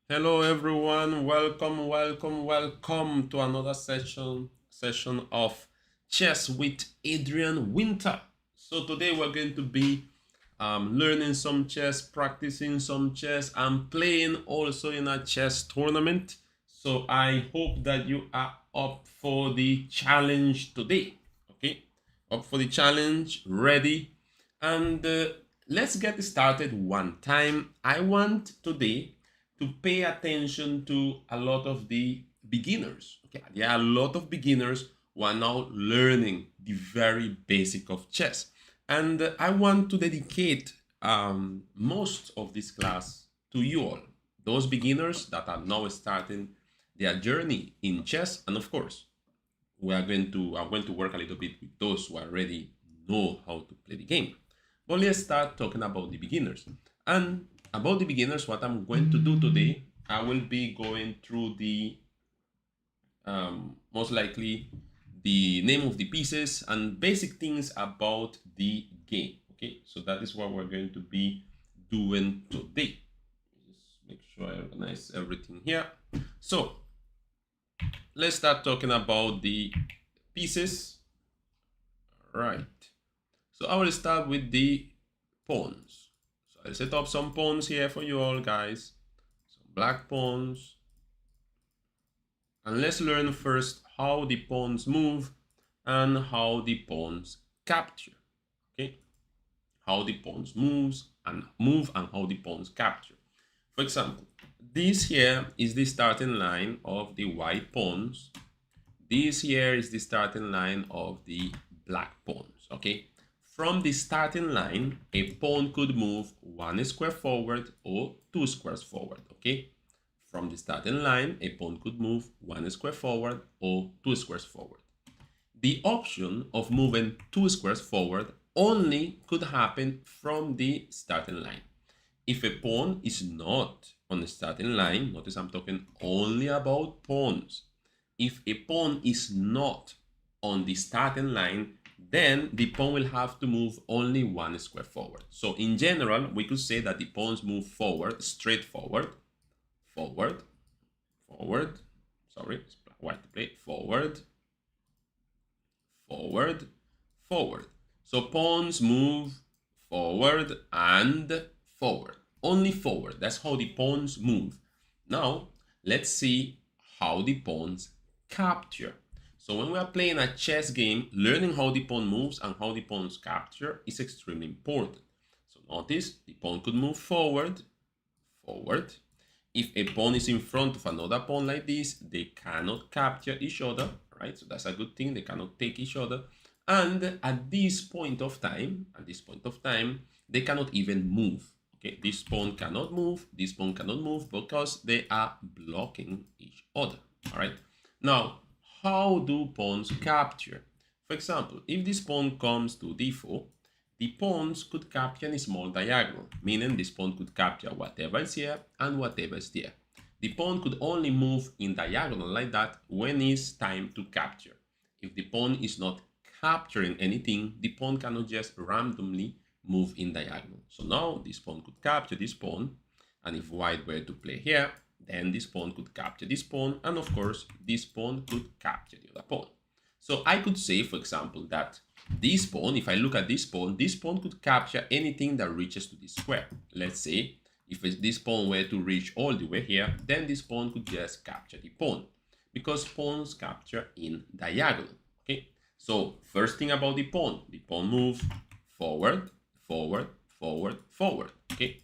Hello everyone, welcome to another session of chess with Adrian Winter. So today we're going to be learning some chess, practicing some chess, and playing also in a chess tournament. So I hope that you are up for the challenge today. Okay, up for the challenge, ready, and let's get started one time. I want today to pay attention to a lot of the beginners. Okay, there are a lot of beginners who are now learning the very basic of chess, and I want to dedicate most of this class to you all, those beginners that are now starting their journey in chess, and of course, I'm going to work a little bit with those who already know how to play the game. But let's start talking about the beginners. And about the beginners, what I'm going to do today, I will be going through the most likely the name of the pieces and basic things about the game. Okay, so that is what we're going to be doing today. Just make sure I organize everything here. So let's start talking about the pieces. All right. So I will start with the pawns. So I'll set up some pawns here for you all guys. Some black pawns. And let's learn first how the pawns move and how the pawns capture. Okay? How the pawns move and how the pawns capture. For example, this here is the starting line of the white pawns. This here is the starting line of the black pawns. Okay? From the starting line, a pawn could move 1 square forward or 2 squares forward. Okay? From the starting line, a pawn could move 1 square forward or 2 squares forward. The option of moving 2 squares forward only could happen from the starting line. If a pawn is not on the starting line, notice I'm talking only about pawns. If a pawn is not on the starting line, then the pawn will have to move only 1 square forward. So in general, we could say that the pawns move forward, straight forward, forward, forward, sorry, it's white to play, forward, forward, forward. So pawns move forward and forward, only forward. That's how the pawns move. Now, let's see how the pawns capture. So when we are playing a chess game, learning how the pawn moves and how the pawns capture is extremely important. So notice the pawn could move forward, forward. If a pawn is in front of another pawn like this, they cannot capture each other, right? So that's a good thing. They cannot take each other. And at this point of time, they cannot even move. Okay, this pawn cannot move, this pawn cannot move because they are blocking each other. All right. Now, how do pawns capture? For example, if this pawn comes to d4, the pawns could capture in a small diagonal, meaning this pawn could capture whatever is here and whatever is there. The pawn could only move in diagonal like that when it's time to capture. If the pawn is not capturing anything, the pawn cannot just randomly move in diagonal. So now this pawn could capture this pawn, and if white were to play here, then this pawn could capture this pawn, and of course this pawn could capture the other pawn. So I could say, for example, that this pawn, if I look at this pawn could capture anything that reaches to this square. Let's say if this pawn were to reach all the way here, then this pawn could just capture the pawn, because pawns capture in diagonal. Okay, so first thing about the pawn moves forward, forward, forward, forward. Okay,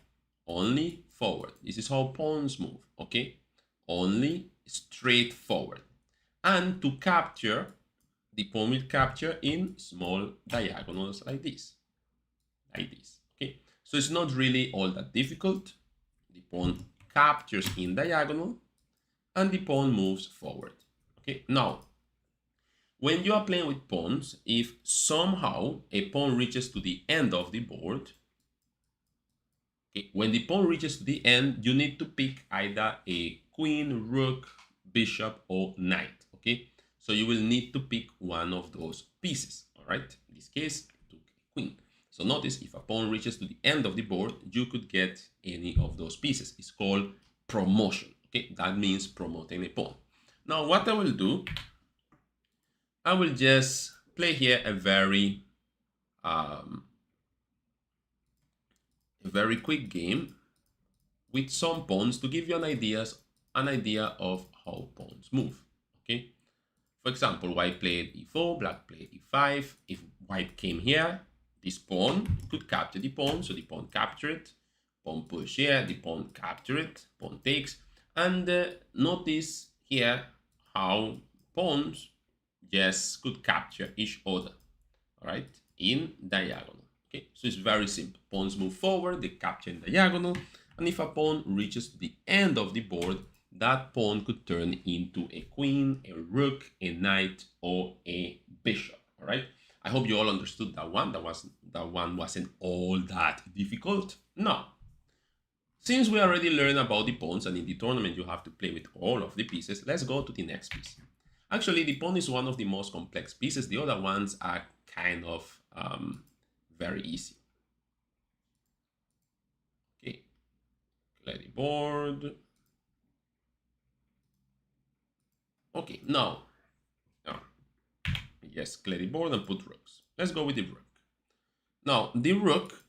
only forward. This is how pawns move. Okay, only straight forward. And to capture, the pawn will capture in small diagonals like this. Okay, so it's not really all that difficult. The pawn captures in diagonal and the pawn moves forward. Okay, now when you are playing with pawns, if somehow a pawn reaches to the end of the board, okay, when the pawn reaches to the end, you need to pick either a queen, rook, bishop, or knight. Okay, so you will need to pick one of those pieces. All right, in this case, I took a queen. So notice if a pawn reaches to the end of the board, you could get any of those pieces. It's called promotion. Okay, that means promoting a pawn. Now what I will do, I will just play here a very quick game with some pawns to give you an idea of how pawns move. Okay, for example, white played e4, black played e5. If white came here, this pawn could capture the pawn, so the pawn capture it. Pawn push here, the pawn capture it, pawn takes. And notice here how pawns just could capture each other, all right, in diagonal. Okay, so it's very simple. Pawns move forward, they capture in diagonal, and if a pawn reaches to the end of the board, that pawn could turn into a queen, a rook, a knight, or a bishop. All right. I hope you all understood that one. That one wasn't all that difficult. Now, since we already learned about the pawns, and in the tournament you have to play with all of the pieces, let's go to the next piece. Actually, the pawn is one of the most complex pieces. The other ones are kind of very easy. Okay, clear the board. Okay, now, yes, clear the board and put rooks. Let's go with the rook. Now, the rook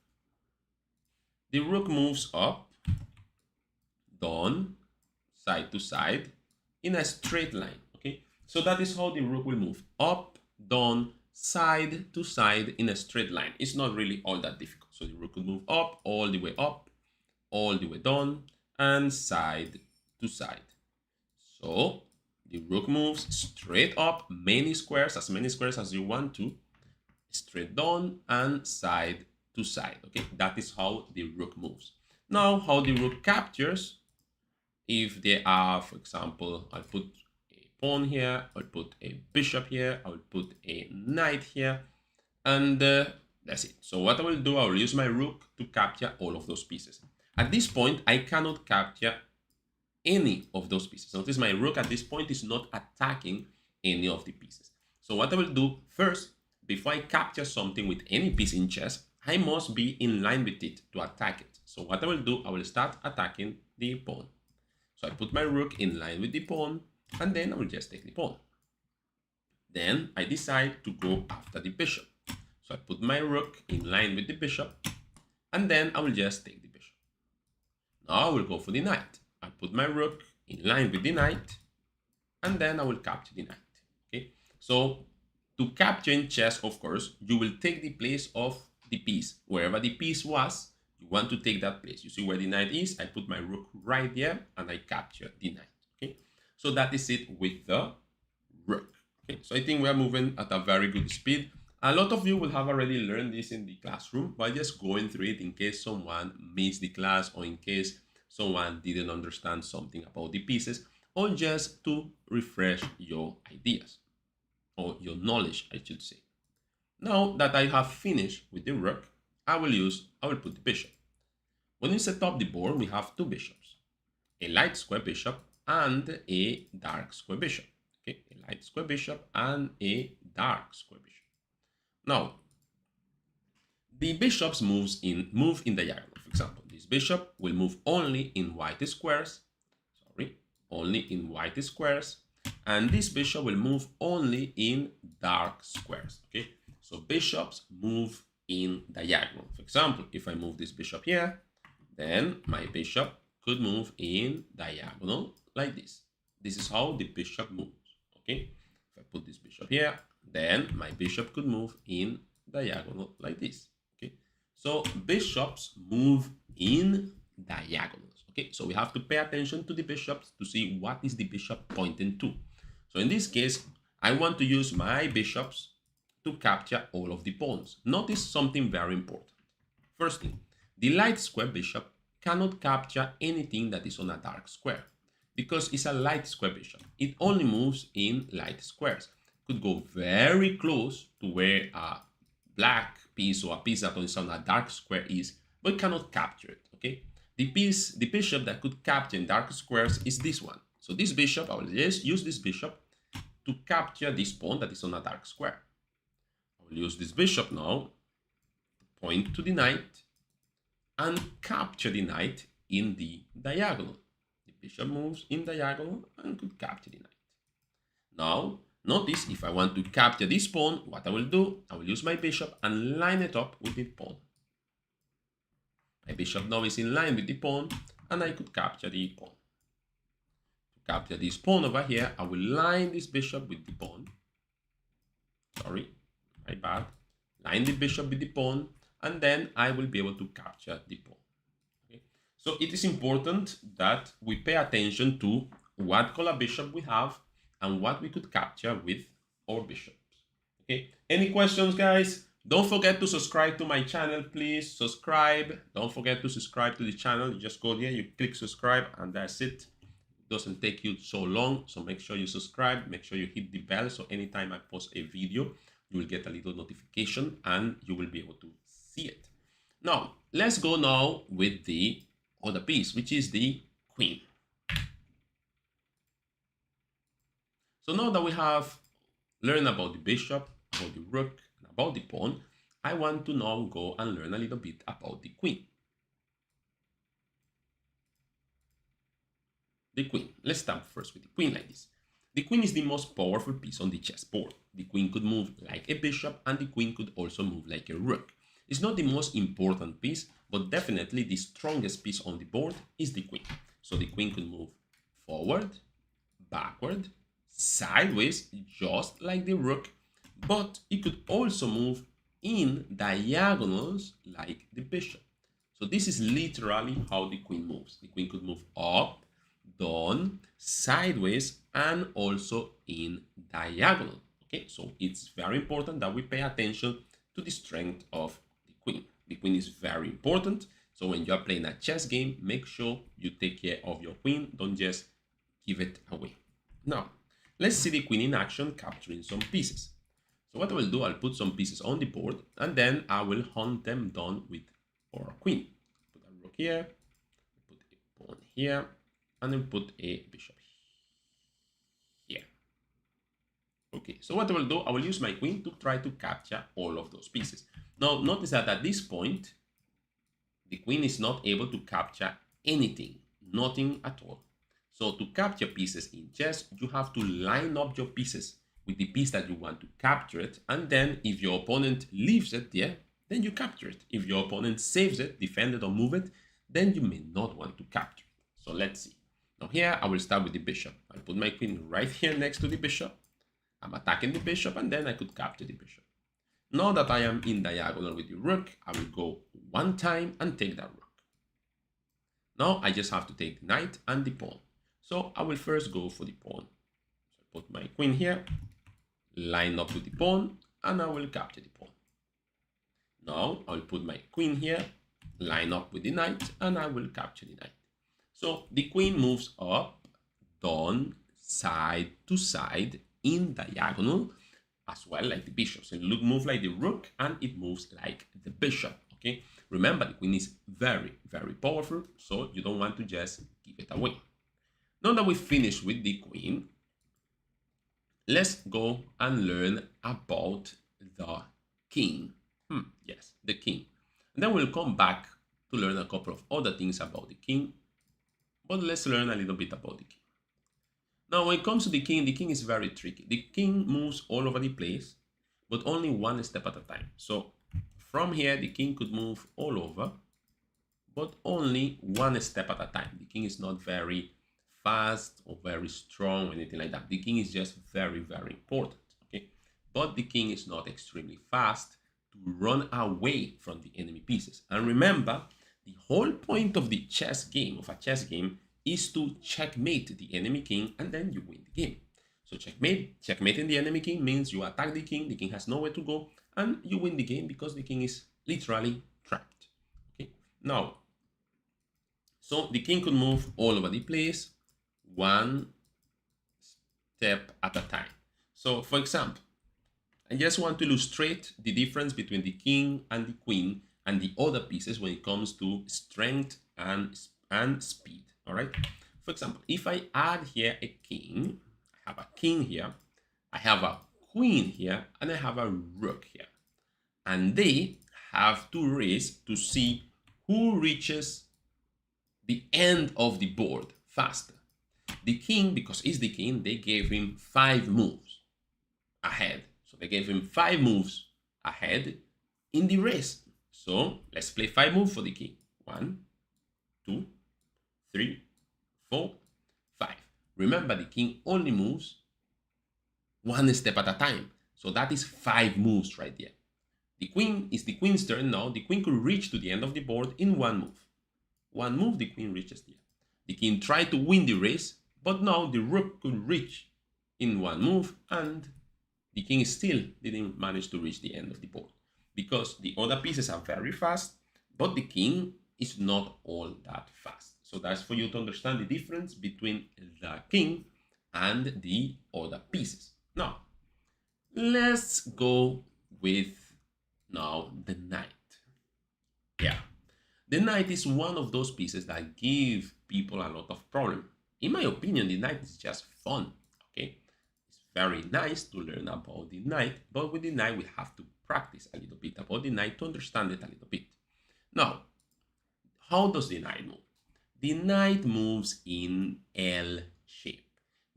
moves up, down, side to side, in a straight line. Okay, so that is how the rook will move: up, down, side to side in a straight line. It's not really all that difficult. So the rook will move up, all the way down, and side to side. So the rook moves straight up, as many squares as you want to, straight down, and side to side. Okay, that is how the rook moves. Now, how the rook captures, if there are, for example, I'll put a pawn here, I'll put a bishop here, I'll put a knight here, and that's it. So what I will do, I will use my rook to capture all of those pieces. At this point, I cannot capture any of those pieces. Notice my rook at this point is not attacking any of the pieces. So what I will do first, before I capture something with any piece in chess, I must be in line with it to attack it. So what I will do, I will start attacking the pawn. So I put my rook in line with the pawn, and then I will just take the pawn. Then I decide to go after the bishop. So I put my rook in line with the bishop, and then I will just take the bishop. Now I will go for the knight. I put my rook in line with the knight, and then I will capture the knight. Okay, so to capture in chess, of course, you will take the place of the piece. Wherever the piece was, you want to take that place. You see where the knight is? I put my rook right there, and I capture the knight. Okay, so that is it with the rook. Okay, so I think we are moving at a very good speed. A lot of you will have already learned this in the classroom, but just going through it in case someone missed the class, or in case someone didn't understand something about the pieces, or just to refresh your ideas, or your knowledge, I should say. Now that I have finished with the rook, I will put the bishop. When we set up the board, we have two bishops, a light square bishop and a dark square bishop. Okay, a light square bishop and a dark square bishop. Now, the bishops move in diagonal. For example, this bishop will move only in white squares. Only in white squares. And this bishop will move only in dark squares. Okay, so bishops move in diagonal. For example, if I move this bishop here, then my bishop could move in diagonal like this. This is how the bishop moves. Okay, if I put this bishop here, then my bishop could move in diagonal like this. Okay, so bishops move in diagonals. Okay, so we have to pay attention to the bishops to see what is the bishop pointing to. So in this case, I want to use my bishops to capture all of the pawns. Notice something very important. Firstly, the light square bishop cannot capture anything that is on a dark square because it's a light square bishop. It only moves in light squares. Could go very close to where a black piece or a piece that is on a dark square is, but cannot capture it. Okay, the bishop that could capture in dark squares is this one. So this bishop, I will just use this bishop to capture this pawn that is on a dark square. I will use this bishop now to point to the knight and capture the knight in the diagonal. The bishop moves in diagonal and could capture the knight. Now, notice if I want to capture this pawn, what I will do, I will use my bishop and line it up with the pawn. My bishop now is in line with the pawn, and I could capture the pawn. To capture this pawn over here, I will line this bishop with the pawn. Sorry, my bad. Line the bishop with the pawn, and then I will be able to capture the pawn. Okay? So it is important that we pay attention to what color bishop we have and what we could capture with our bishops. Okay, any questions, guys? Don't forget to subscribe to my channel, please. Subscribe. Don't forget to subscribe to the channel. You just go there, you click subscribe, and that's it. It doesn't take you so long, so make sure you subscribe. Make sure you hit the bell, so anytime I post a video, you will get a little notification and you will be able to see it. Now, let's go now with the other piece, which is the queen. So now that we have learned about the bishop, about the rook, and about the pawn, I want to now go and learn a little bit about the queen. The queen. Let's start first with the queen like this. The queen is the most powerful piece on the chessboard. The queen could move like a bishop, and the queen could also move like a rook. It's not the most important piece, but definitely the strongest piece on the board is the queen. So the queen could move forward, backward, sideways, just like the rook, but it could also move in diagonals like the bishop. So this is literally how the queen moves. The queen could move up, down, sideways, and also in diagonal. Okay, so it's very important that we pay attention to the strength of the queen. The queen is very important. So when you're playing a chess game, make sure you take care of your queen. Don't just give it away. Now, let's see the queen in action capturing some pieces. So what I will do, I'll put some pieces on the board, and then I will hunt them down with our queen. Put a rook here, put a pawn here, and then put a bishop here. Okay, so what I will do, I will use my queen to try to capture all of those pieces. Now, notice that at this point, the queen is not able to capture anything, nothing at all. So to capture pieces in chess, you have to line up your pieces with the piece that you want to capture it. And then if your opponent leaves it there, then you capture it. If your opponent saves it, defend it, or move it, then you may not want to capture it. So let's see. Now here, I will start with the bishop. I'll put my queen right here next to the bishop. I'm attacking the bishop, and then I could capture the bishop. Now that I am in diagonal with the rook, I will go one time and take that rook. Now I just have to take the knight and the pawn. So I will first go for the pawn. So I put my queen here, line up with the pawn, and I will capture the pawn. Now I will put my queen here, line up with the knight, and I will capture the knight. So the queen moves up, down, side to side, in diagonal, as well like the bishop. So it moves like the rook, and it moves like the bishop. Okay, remember the queen is very, very powerful, so you don't want to just give it away. Now that we finished with the queen, let's go and learn about the king. Yes, the king. And then we'll come back to learn a couple of other things about the king, but let's learn a little bit about the king. Now, when it comes to the king is very tricky. The king moves all over the place, but only one step at a time. So from here, the king could move all over, but only one step at a time. The king is not very fast or very strong or anything like that. The king is just very, very important. Okay, but the king is not extremely fast to run away from the enemy pieces. And remember, the whole point of the chess game, of a chess game, is to checkmate the enemy king, and then you win the game. So checkmating the enemy king means you attack the king has nowhere to go, and you win the game because the king is literally trapped. Okay, now, so the king could move all over the place, one step at a time. So for example, I just want to illustrate the difference between the king and the queen and the other pieces when it comes to strength and speed. All right. For example, if I add here a king, I have a king here, I have a queen here, and I have a rook here, and they have to race to see who reaches the end of the board faster. The king, because he's the king, they gave him 5 moves ahead. So they gave him 5 moves ahead in the race. So let's play 5 moves for the king. 1, 2, 3, 4, 5. Remember, the king only moves 1 step at a time. So that is 5 moves right there. The queen is the queen's turn now. The queen could reach to the end of the board in 1 move. 1 move, the queen reaches there. The king tried to win the race, but now the rook could reach in 1 move, and the king still didn't manage to reach the end of the board because the other pieces are very fast, but the king is not all that fast. So that's for you to understand the difference between the king and the other pieces. Now, let's go with now the knight. Yeah, the knight is one of those pieces that give people a lot of problem. In my opinion, the knight is just fun. Okay, it's very nice to learn about the knight, but with the knight we have to practice a little bit about the knight to understand it a little bit. Now, how does the knight move? The knight moves in L shape.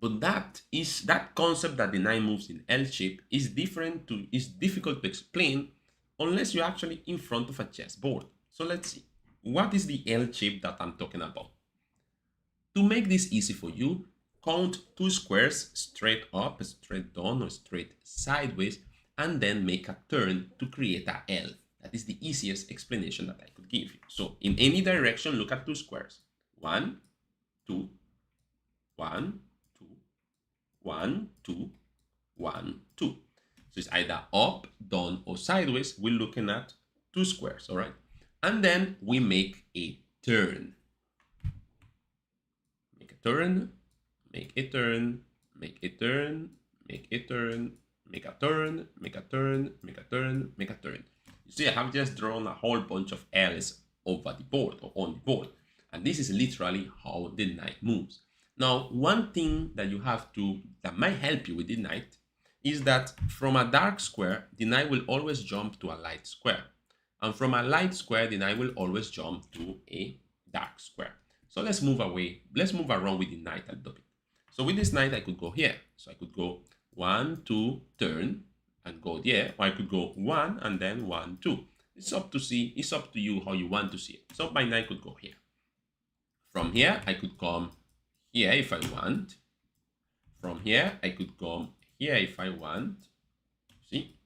But that concept that the knight moves in L shape is difficult to explain unless you're actually in front of a chessboard. So let's see. What is the L shape that I'm talking about? To make this easy for you, count 2 squares straight up, straight down, or straight sideways, and then make a turn to create a L. That is the easiest explanation that I could give you. So in any direction, look at 2 squares. 1, 2, 1, 2, 1, 2, 1, 2. So it's either up, down, or sideways. We're looking at 2 squares, all right? And then we make a turn. Make a turn, make a turn, make a turn, make a turn, make a turn, make a turn, make a turn, make a turn. You see, I have just drawn a whole bunch of L's over the board or on the board. And this is literally how the knight moves. Now, one thing that that might help you with the knight is that from a dark square, the knight will always jump to a light square. And from a light square, the knight will always jump to a dark square. So let's move around with the knight a little bit. So with this knight, I could go here. So I could go 1, 2, turn, and go there. Or I could go 1 and then 1, 2. It's up to you how you want to see it. So my knight could go here. From here, I could come here if I want. From here, I could come here if I want. See?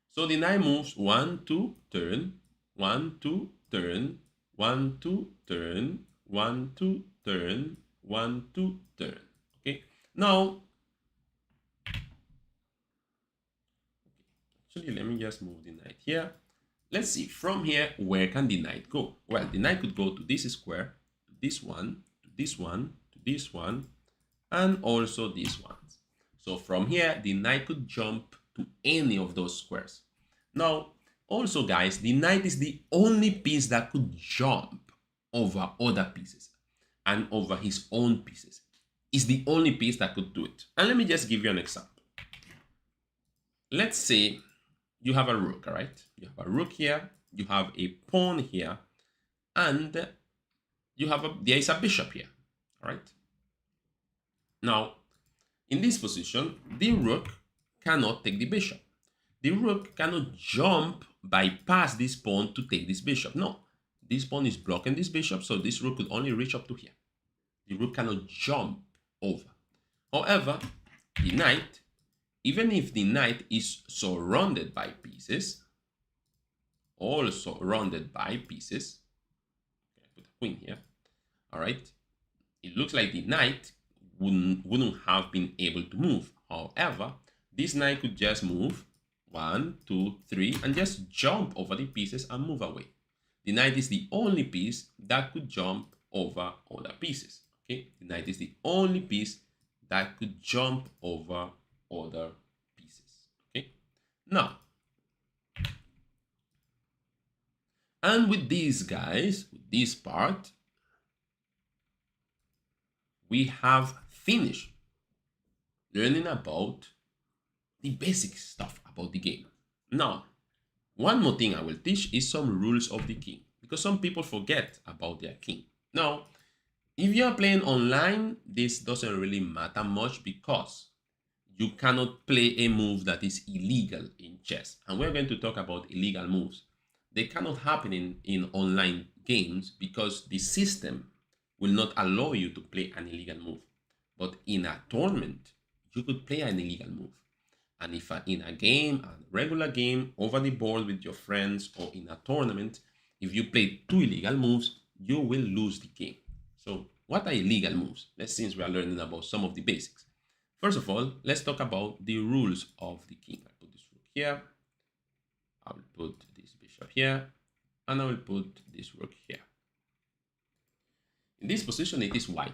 So the knight moves 1, 2, turn, 1, 2, turn, 1, 2, turn, 1, 2, turn, 1, 2, turn. Okay. Now, actually, let me just move the knight here. Let's see, from here, where can the knight go? Well, the knight could go to this square, to this one, to this one, to this one, and also this one. So from here, the knight could jump to any of those squares. Now, also guys, the knight is the only piece that could jump over other pieces and over his own pieces. It's the only piece that could do it. And let me just give you an example. Let's say you have a rook, all right? You have a rook here, you have a pawn here, and there is a bishop here, all right? Now, in this position, the rook cannot take the bishop. The rook cannot jump, bypass this pawn to take this bishop. No, this pawn is blocking this bishop, so this rook could only reach up to here. The rook cannot jump over. However, the knight, even if the knight is surrounded by pieces, all surrounded by pieces, okay, I put a queen here, all right, it looks like the knight wouldn't have been able to move. However, this knight could just move 1, 2, 3, and just jump over the pieces and move away. The knight is the only piece that could jump over other pieces. Okay, the knight is the only piece that could jump over other pieces. Okay, now, and with these guys, with this part, we have finished learning about the basic stuff about the game. Now, One more thing I will teach is some rules of the king, because some people forget about their king. Now, if you are playing online, this doesn't really matter much because you cannot play a move that is illegal in chess. And we're going to talk about illegal moves. They cannot happen in online games because the system will not allow you to play an illegal move. But in a tournament, you could play an illegal move. And if in a game, a regular game, over the board with your friends, or in a tournament, if you play two illegal moves, you will lose the game. So what are illegal moves? Since we are learning about some of the basics. First of all, let's talk about the rules of the king. I'll put this rook here. I will put this bishop here. And I will put this rook here. In this position, it is white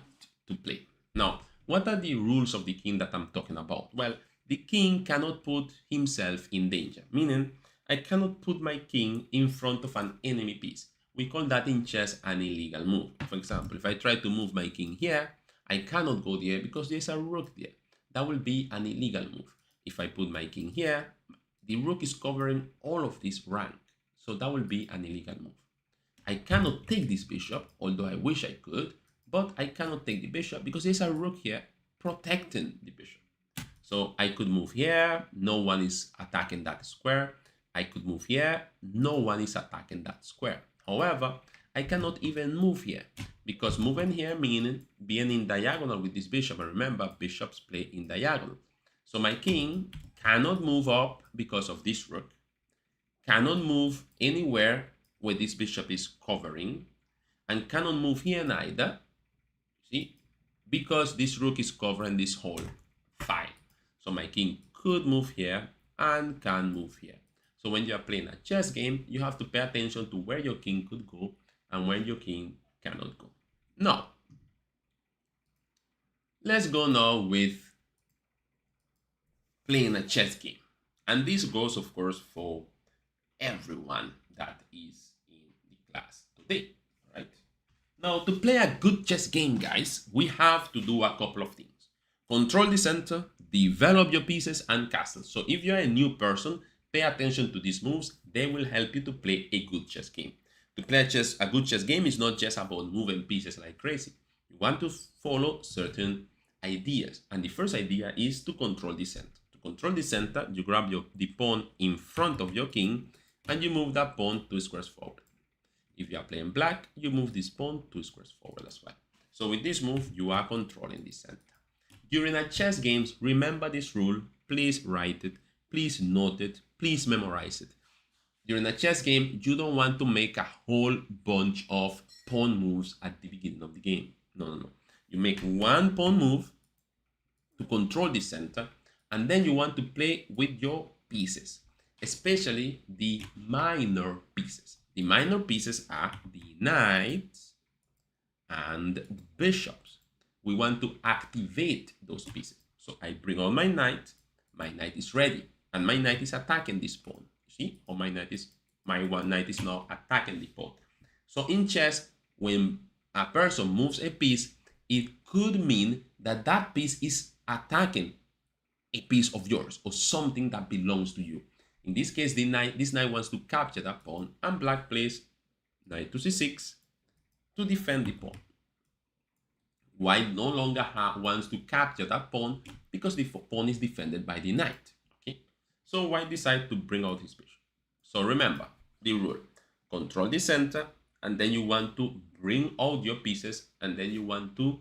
to play. Now, what are the rules of the king that I'm talking about? Well, the king cannot put himself in danger, meaning I cannot put my king in front of an enemy piece. We call that in chess an illegal move. For example, if I try to move my king here, I cannot go there because there's a rook there. That will be an illegal move. If I put my king here, the rook is covering all of this rank. So that will be an illegal move. I cannot take this bishop, although I wish I could, but I cannot take the bishop because there's a rook here protecting the bishop. So I could move here, no one is attacking that square. I could move here, no one is attacking that square. However, I cannot even move here because moving here meaning being in diagonal with this bishop. And remember, bishops play in diagonal. So my king cannot move up because of this rook, cannot move anywhere where this bishop is covering, and cannot move here neither, see, because this rook is covering this whole file. So my king could move here and can move here. So when you are playing a chess game, you have to pay attention to where your king could go and where your king cannot go. Now, let's go now with playing a chess game. And this goes, of course, for everyone that is in the class today, right? Now, to play a good chess game, guys, we have to do a couple of things. Control the center, develop your pieces, and castle. So if you're a new person, pay attention to these moves. They will help you to play a good chess game. To play a good chess game is not just about moving pieces like crazy. You want to follow certain ideas. And the first idea is to control the center. To control the center, you grab the pawn in front of your king and you move that pawn 2 squares forward. If you are playing black, you move this pawn 2 squares forward as well. So with this move, you are controlling the center. During a chess games, remember this rule. Please write it. Please note it. Please memorize it. During a chess game, you don't want to make a whole bunch of pawn moves at the beginning of the game. No. You make one pawn move to control the center, and then you want to play with your pieces, especially the minor pieces. The minor pieces are the knights and the bishops. We want to activate those pieces. So I bring on my knight is ready, and my knight is attacking this pawn. See, or my one knight is now attacking the pawn. So in chess, when a person moves a piece, it could mean that that piece is attacking a piece of yours or something that belongs to you. In this case, this knight wants to capture that pawn, and black plays knight to c6 to defend the pawn. White no longer wants to capture that pawn because the pawn is defended by the knight. Okay, so white decides to bring out his bishop. So remember the rule: control the center, and then you want to bring out your pieces, and then you want to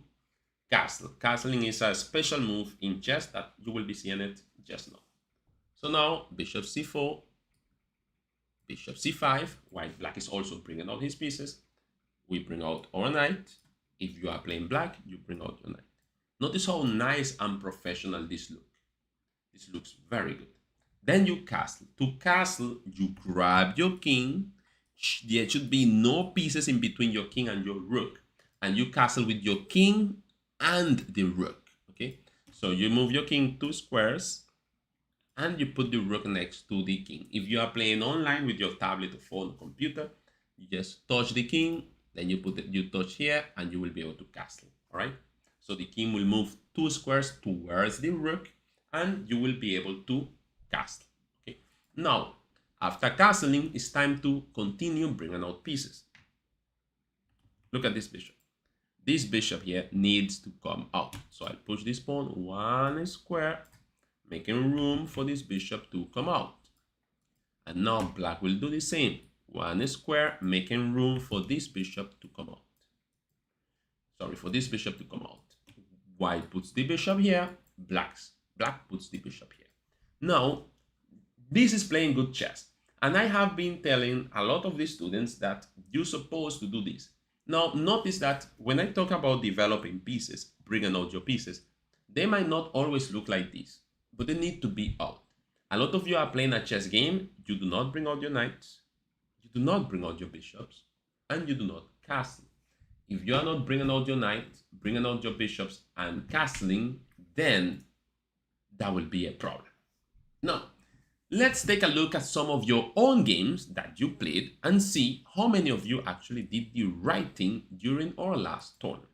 castle. Castling is a special move in chess that you will be seeing it just now. So now bishop c4, bishop c5. Black is also bringing out his pieces. We bring out our knight. If you are playing black, you bring out your knight. Notice how nice and professional this looks. This looks very good. Then you castle. To castle, you grab your king. There should be no pieces in between your king and your rook. And you castle with your king and the rook. Okay? So you move your king 2 squares and you put the rook next to the king. If you are playing online with your tablet or phone or computer, you just touch the king, then you touch here, and you will be able to castle. All right. So the king will move 2 squares towards the rook, and you will be able to castle. Okay. Now, After castling, it's time to continue bringing out pieces. Look at this bishop. This bishop here needs to come out. So I'll push this pawn one square, making room for this bishop to come out. And now black will do the same. One square, making room for this bishop to come out. Sorry, for this bishop to come out. White puts the bishop here, black puts the bishop here. Now, this is playing good chess. And I have been telling a lot of the students that you're supposed to do this. Now, notice that when I talk about developing pieces, bringing out your pieces, they might not always look like this, but they need to be out. A lot of you are playing a chess game, you do not bring out your knights, you do not bring out your bishops, and you do not castle. If you are not bringing out your knights, bringing out your bishops, and castling, then that will be a problem. Now, let's take a look at some of your own games that you played and see how many of you actually did the right thing during our last tournament.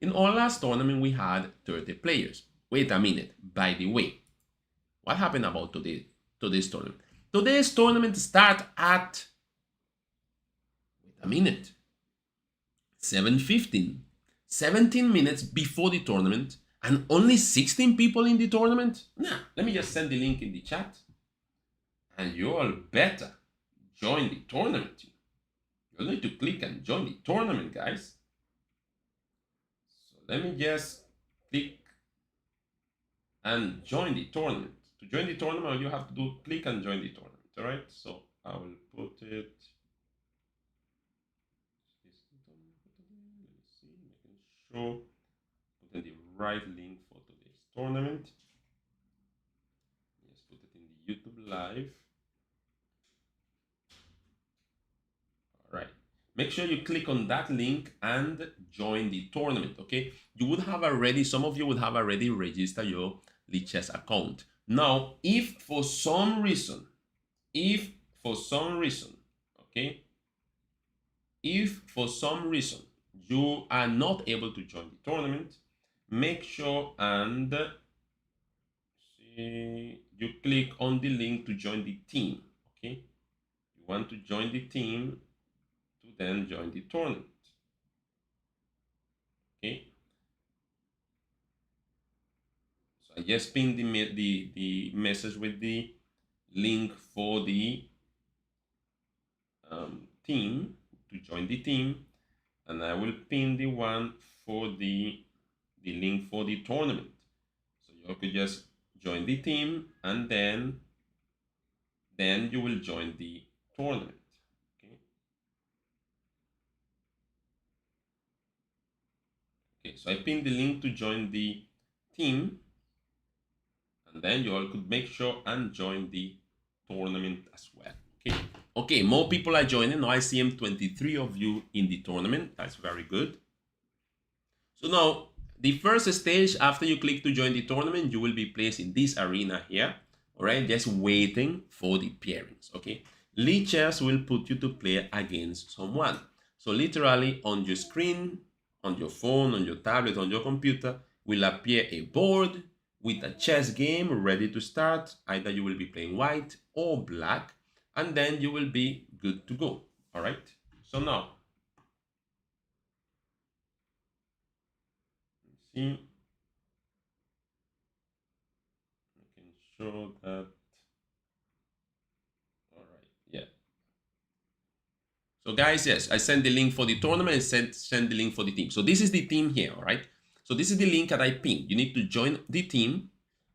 In our last tournament, we had 30 players. Wait a minute, by the way, what happened about today's tournament? Today's tournament starts at, wait a minute, 7:15, 17 minutes before the tournament, and only 16 people in the tournament? Nah, let me just send the link in the chat. And you all better join the tournament. You'll need to click and join the tournament, guys. So let me just click and join the tournament. To join the tournament, all you have to do, click and join the tournament. All right, so I will put it. Let's see, making sure putting the right link for today's tournament. Let's put it in the YouTube live. All right, make sure you click on that link and join the tournament. Okay, you would have already, some of you would have already registered your Lichess account. Now, if for some reason, okay, if for some reason you are not able to join the tournament, make sure and see, you click on the link to join the team. Okay, you want to join the team to then join the tournament. Okay, so I just pinned the message with the link for the team to join the team, and I will pin the one for the link for the tournament. So you could just join the team, and then you will join the tournament. Okay. Okay, so I pinned the link to join the team, and then you all could make sure and join the tournament as well. Okay. Okay, more people are joining. Now I see 23 of you in the tournament. That's very good. So now, the first stage, after you click to join the tournament, you will be placed in this arena here. All right, just waiting for the pairings. Okay, Lichess will put you to play against someone. So literally on your screen, on your phone, on your tablet, on your computer, will appear a board with a chess game ready to start. Either you will be playing white or black, and then you will be good to go. All right, so now let's see, I can show that. All right, yeah. So guys, yes, I sent the link for the tournament and send the link for the team. So this is the team here. All right, so this is the link that I pinned. You need to join the team,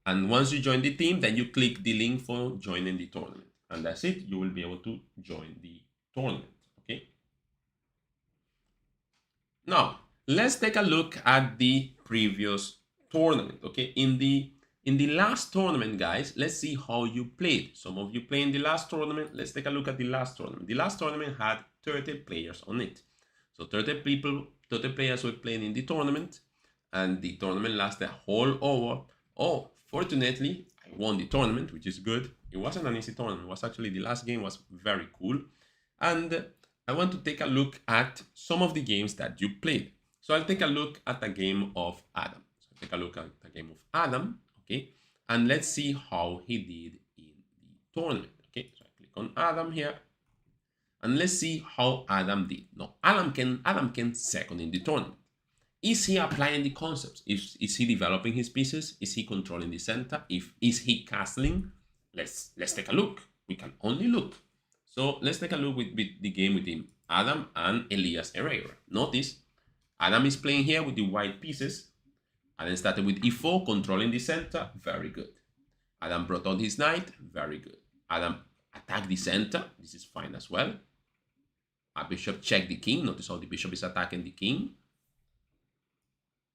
and once you join the team, then you click the link for joining the tournament. And that's it. You will be able to join the tournament. Okay. Now, let's take a look at the previous tournament. Okay. In the last tournament, guys, let's see how you played. Some of you played in the last tournament. Let's take a look at the last tournament. The last tournament had 30 players on it. So 30 players were playing in the tournament, and the tournament lasted a whole hour. Oh, fortunately, I won the tournament, which is good. It wasn't an easy tournament. It was actually, the last game was very cool. And I want to take a look at some of the games that you played. So I'll take a look at the game of Adam. So I'll take a look at the game of Adam, okay? And let's see how he did in the tournament, okay? So I on Adam here. And let's see how Adam did. Now, Adam came second in the tournament. Is he applying the concepts? Is he developing his pieces? Is he controlling the center? Is he castling? Let's take a look. We can only look. So let's take a look with the game with him, Adam and Elias Herrera. Notice Adam is playing here with the white pieces. Adam started with e4, controlling the center. Very good. Adam brought out his knight. Very good. Adam attacked the center. This is fine as well. A bishop checked the king. Notice how the bishop is attacking the king.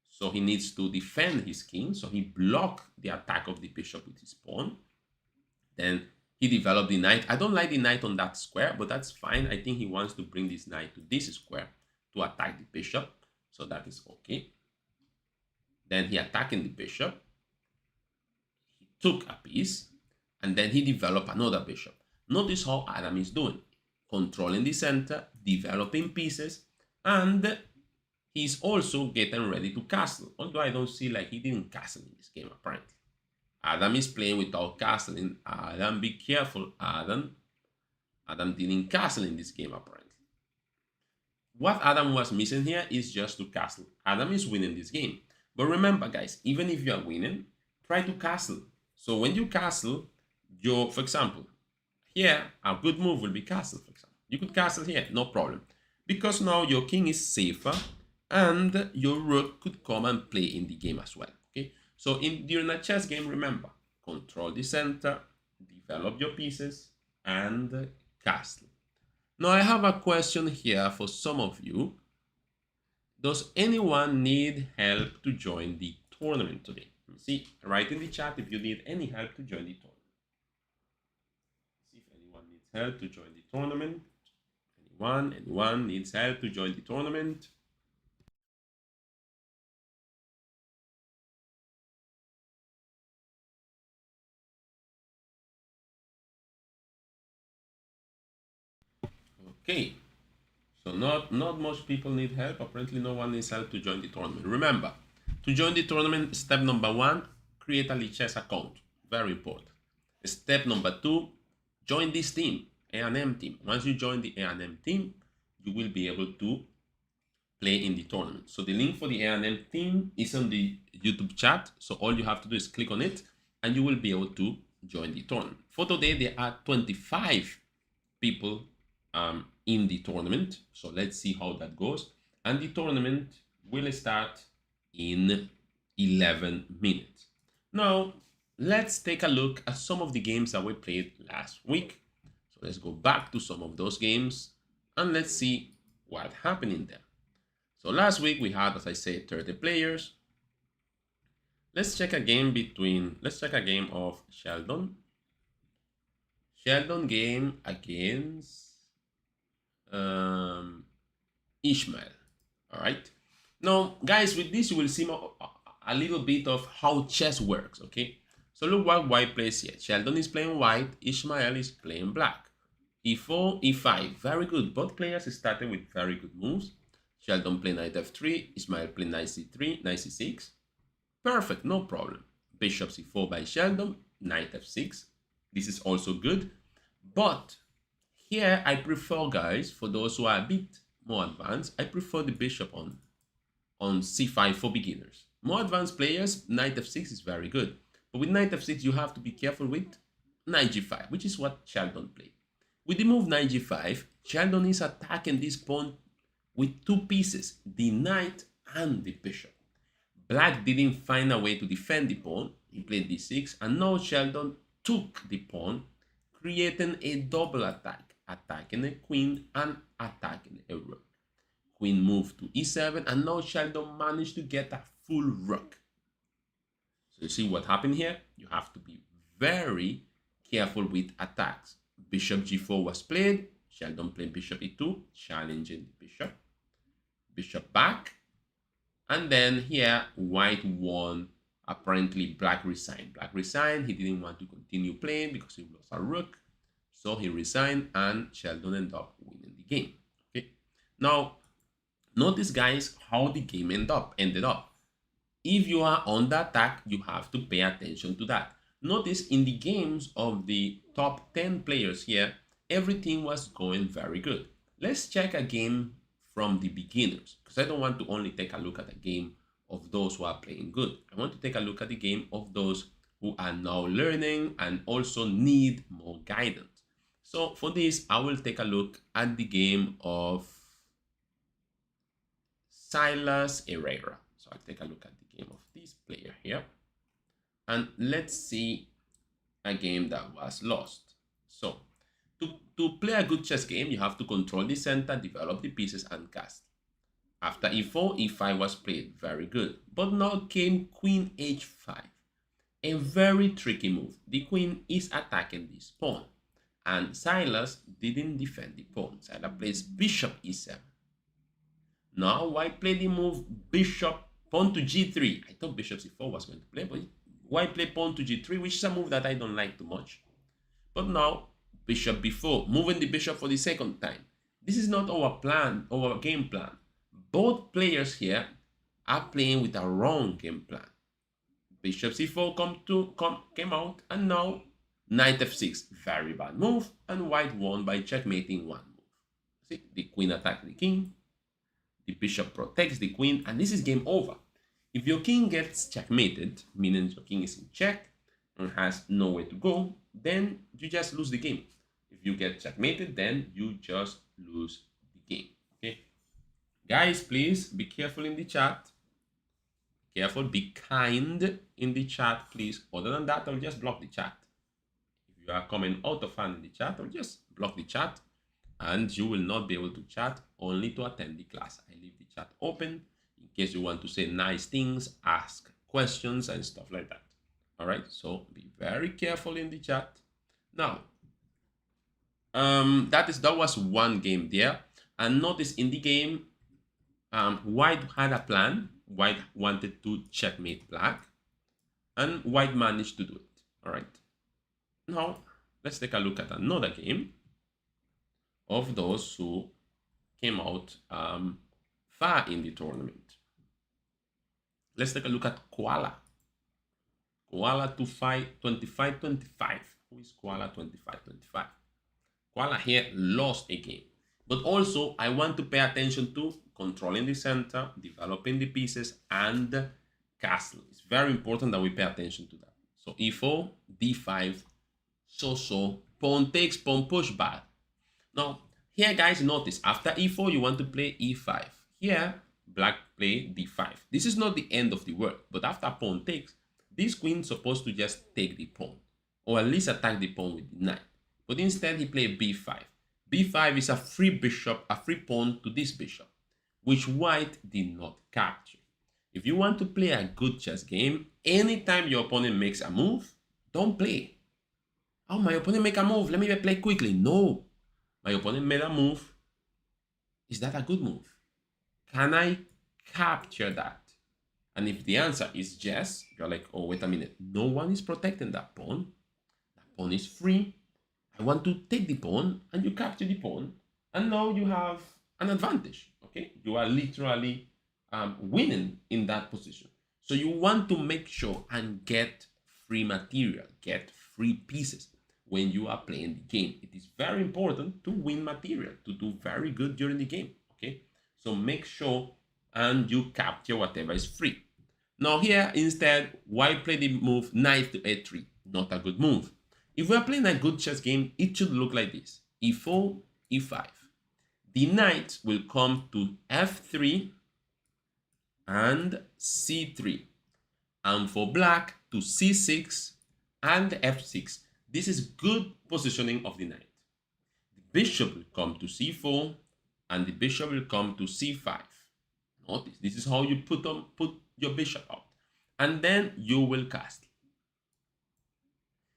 So he needs to defend his king. So he blocked the attack of the bishop with his pawn. Then he developed the knight. I don't like the knight on that square, but that's fine. I think he wants to bring this knight to this square to attack the bishop. So that is okay. Then he attacking the bishop. He took a piece. And then he developed another bishop. Notice how Adam is doing. Controlling the center, developing pieces, and he's also getting ready to castle. Although I don't see like he didn't castle in this game apparently. Adam is playing without castling. Adam, be careful, Adam. Adam didn't castle in this game apparently. What Adam was missing here is just to castle. Adam is winning this game. But remember guys, even if you are winning, try to castle. So when you castle, for example, here a good move will be castle, for example. You could castle here, no problem. Because now your king is safer and your rook could come and play in the game as well. Okay. So during a chess game, remember, control the center, develop your pieces, and castle. Now I have a question here for some of you. Does anyone need help to join the tournament today? See, write in the chat if you need any help to join the tournament. See if anyone needs help to join the tournament. Anyone needs help to join the tournament? Okay, so not much people need help. Apparently no one needs help to join the tournament. Remember, to join the tournament, step number 1, create a chess account. Very important. Step number 2, join this team, A&M team. Once you join the A&M team, you will be able to play in the tournament. So the link for the A&M team is on the YouTube chat. So all you have to do is click on it and you will be able to join the tournament. For today, there are 25 people in the tournament. So let's see how that goes. And the tournament will start in 11 minutes. Now, let's take a look at some of the games that we played last week. So let's go back to some of those games and let's see what happened in there. So last week we had, as I said, 30 players. Let's check a game of Sheldon. Sheldon game against Ishmael. All right. Now, guys, with this, you will see a little bit of how chess works, okay? So look what white plays here. Sheldon is playing white. Ishmael is playing black. E4, E5. Very good. Both players started with very good moves. Sheldon played knight F3. Ishmael played knight C3, knight C6. Perfect. No problem. Bishop C4 by Sheldon. Knight F6. This is also good. But here I prefer, guys, for those who are a bit more advanced, I prefer the bishop on C5 for beginners. More advanced players, knight F6 is very good. But with knight F6, you have to be careful with knight G5, which is what Sheldon played. With the move knight G5, Sheldon is attacking this pawn with two pieces, the knight and the bishop. Black didn't find a way to defend the pawn. He played D6, and now Sheldon took the pawn, creating a double attack, attacking a queen and attacking a rook. Queen moved to E7, and now Sheldon managed to get a full rook. So you see what happened here? You have to be very careful with attacks. Bishop G4 was played. Sheldon played Bishop E2, challenging the bishop. Bishop back. And then here, white won. Apparently, black resigned. Black resigned. He didn't want to continue playing because he lost a rook. So he resigned, and Sheldon ended up winning the game. Okay. Now, notice, guys, how the game ended up. If you are on the attack, you have to pay attention to that. Notice in the games of the top 10 players here, everything was going very good. Let's check a game from the beginners, because I don't want to only take a look at a game of those who are playing good. I want to take a look at the game of those who are now learning and also need more guidance. So for this, I will take a look at the game of Silas Herrera. So I'll take a look at the game of this player here. And let's see a game that was lost. So to play a good chess game, you have to control the center, develop the pieces, and cast. After e4, e5 was played very good. But now came queen h5. A very tricky move. The queen is attacking this pawn. And Silas didn't defend the pawn. Silas plays bishop e7. Now white played the move bishop, pawn to g3. I thought bishop c4 was going to play, but white played pawn to g3, which is a move that I don't like too much. But now bishop b4, moving the bishop for the second time. This is not our plan, our game plan. Both players here are playing with a wrong game plan. Bishop c4 came out, and now knight f6, very bad move, and white won by checkmating one move. See, the queen attacked the king, the bishop protects the queen, and this is game over. If your king gets checkmated, meaning your king is in check and has nowhere to go, then you just lose the game. If you get checkmated, then you just lose the game. Okay, guys, please be careful in the chat. Careful, be kind in the chat, please. Other than that, I'll just block the chat. If you are coming out of hand in the chat, I'll just block the chat, and you will not be able to chat, only to attend the class. I leave the chat open in case you want to say nice things, ask questions, and stuff like that. All right, so be very careful in the chat. Now, that was one game there, and notice in the game, white had a plan. White wanted to checkmate black, and white managed to do it. All right, now let's take a look at another game of those who came out far in the tournament. Let's take a look at Koala. Koala 25-25. Who is Koala 25-25? Koala here lost a game. But also, I want to pay attention to controlling the center, developing the pieces, and castle. It's very important that we pay attention to that. So e4, d5, so, pawn takes, pawn push, bad. Now, here guys, notice, after e4, you want to play e5. Here, black play d5. This is not the end of the world, but after pawn takes, this queen is supposed to just take the pawn, or at least attack the pawn with the knight. But instead, he played b5. b5 is a free bishop, a free pawn to this bishop, which white did not capture. If you want to play a good chess game, anytime your opponent makes a move, don't play. Oh, my opponent make a move, let me play quickly. No, my opponent made a move. Is that a good move? Can I capture that? And if the answer is yes, you're like, oh, wait a minute. No one is protecting that pawn. That pawn is free. I want to take the pawn, and you capture the pawn. And now you have an advantage, okay? You are literally winning in that position. So you want to make sure and get free material, get free pieces when you are playing the game. It is very important to win material, to do very good during the game, okay? So make sure and you capture whatever is free. Now here, instead, white play the move knight to a3. Not a good move. If we are playing a good chess game, it should look like this. e4, e5. The knight will come to f3 and c3. And for black, to c6 and f6. This is good positioning of the knight. The bishop will come to c4 and the bishop will come to c5. Notice, this is how you put your bishop out. And then you will castle.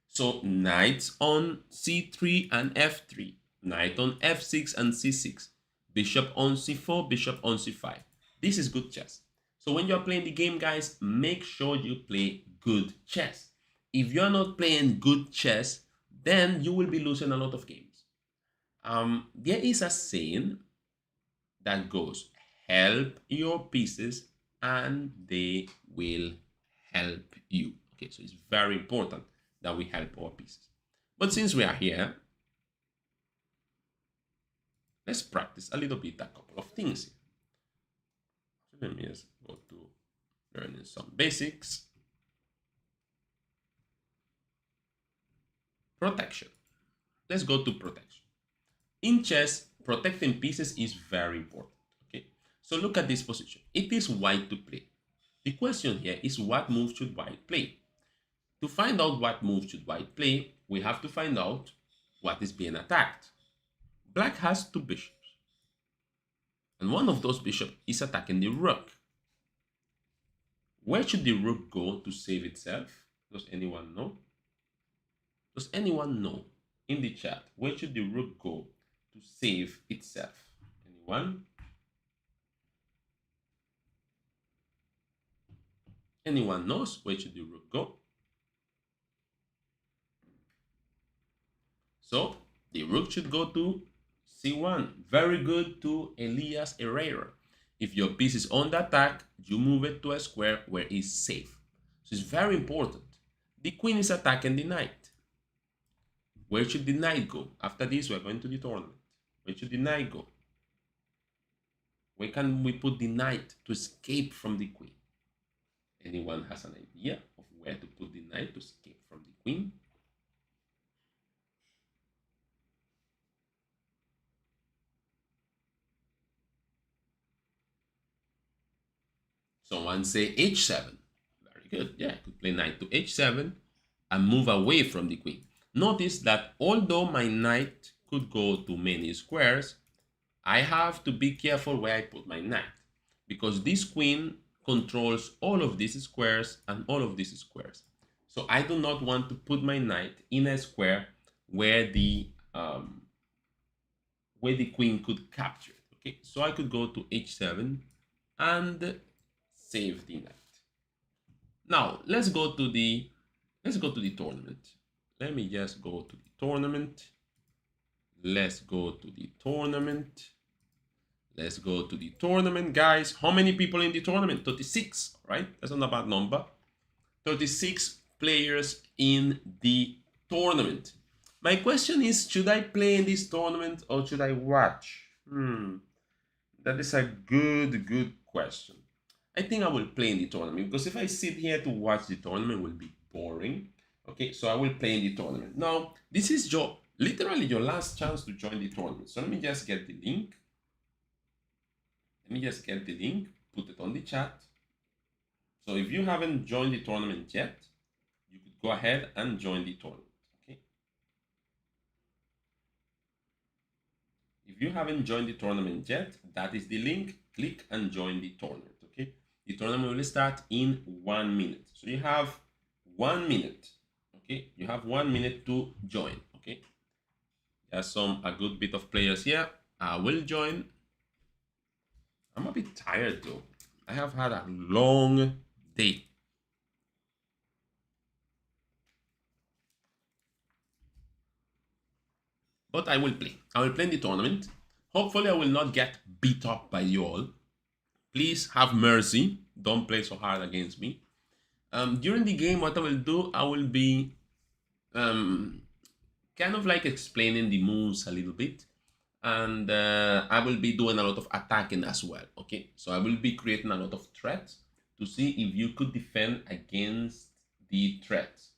So knight on c3 and f3. Knight on f6 and c6. Bishop on c4, bishop on c5. This is good chess. So when you're playing the game, guys, make sure you play good chess. If you're not playing good chess, then you will be losing a lot of games. There is a saying that goes, help your pieces and they will help you. Okay, so it's very important that we help our pieces. But since we are here, let's practice a little bit a couple of things here. So let me just go to learning some basics. Protection. Let's go to protection. In chess, protecting pieces is very important. Okay, so look at this position. It is white to play. The question here is, what move should white play? To find out what move should white play, we have to find out what is being attacked. Black has two bishops, and one of those bishops is attacking the rook. Where should the rook go to save itself? Does anyone know? Does anyone know in the chat where should the rook go to save itself? Anyone? Anyone knows where should the rook go? So the rook should go to c1. Very good to Elias Herrera. If your piece is on the attack, you move it to a square where it's safe. So it's very important. The queen is attacking the knight. Where should the knight go? After this, we're going to the tournament. Where should the knight go? Where can we put the knight to escape from the queen? Anyone has an idea of where to put the knight to escape from the queen? Someone say h7. Very good. Yeah, I could play knight to h7 and move away from the queen. Notice that although my knight could go to many squares, I have to be careful where I put my knight, because this queen controls all of these squares and all of these squares. So I do not want to put my knight in a square where the queen could capture it. Okay, so I could go to h7 and save the knight. Now let's go to the tournament. Let me just go to the tournament. Let's go to the tournament. Let's go to the tournament, guys. How many people in the tournament? 36, right? That's not a bad number. 36 players in the tournament. My question is, should I play in this tournament or should I watch? That is a good question. I think I will play in the tournament, because if I sit here to watch the tournament, it will be boring. Okay, so I will play in the tournament. Now, this is literally your last chance to join the tournament. So let me just get the link. Put it on the chat. So if you haven't joined the tournament yet, you could go ahead and join the tournament. Okay. If you haven't joined the tournament yet, that is the link. Click and join the tournament. Okay. The tournament will start in 1 minute. So you have 1 minute. Okay, you have 1 minute to join. Okay, there's a good bit of players here. I will join. I'm a bit tired though. I have had a long day. But I will play. I will play in the tournament. Hopefully I will not get beat up by you all. Please have mercy. Don't play so hard against me. During the game, what I will do, I will be kind of like explaining the moves a little bit, and I will be doing a lot of attacking as well. Okay, so I will be creating a lot of threats to see if you could defend against the threats.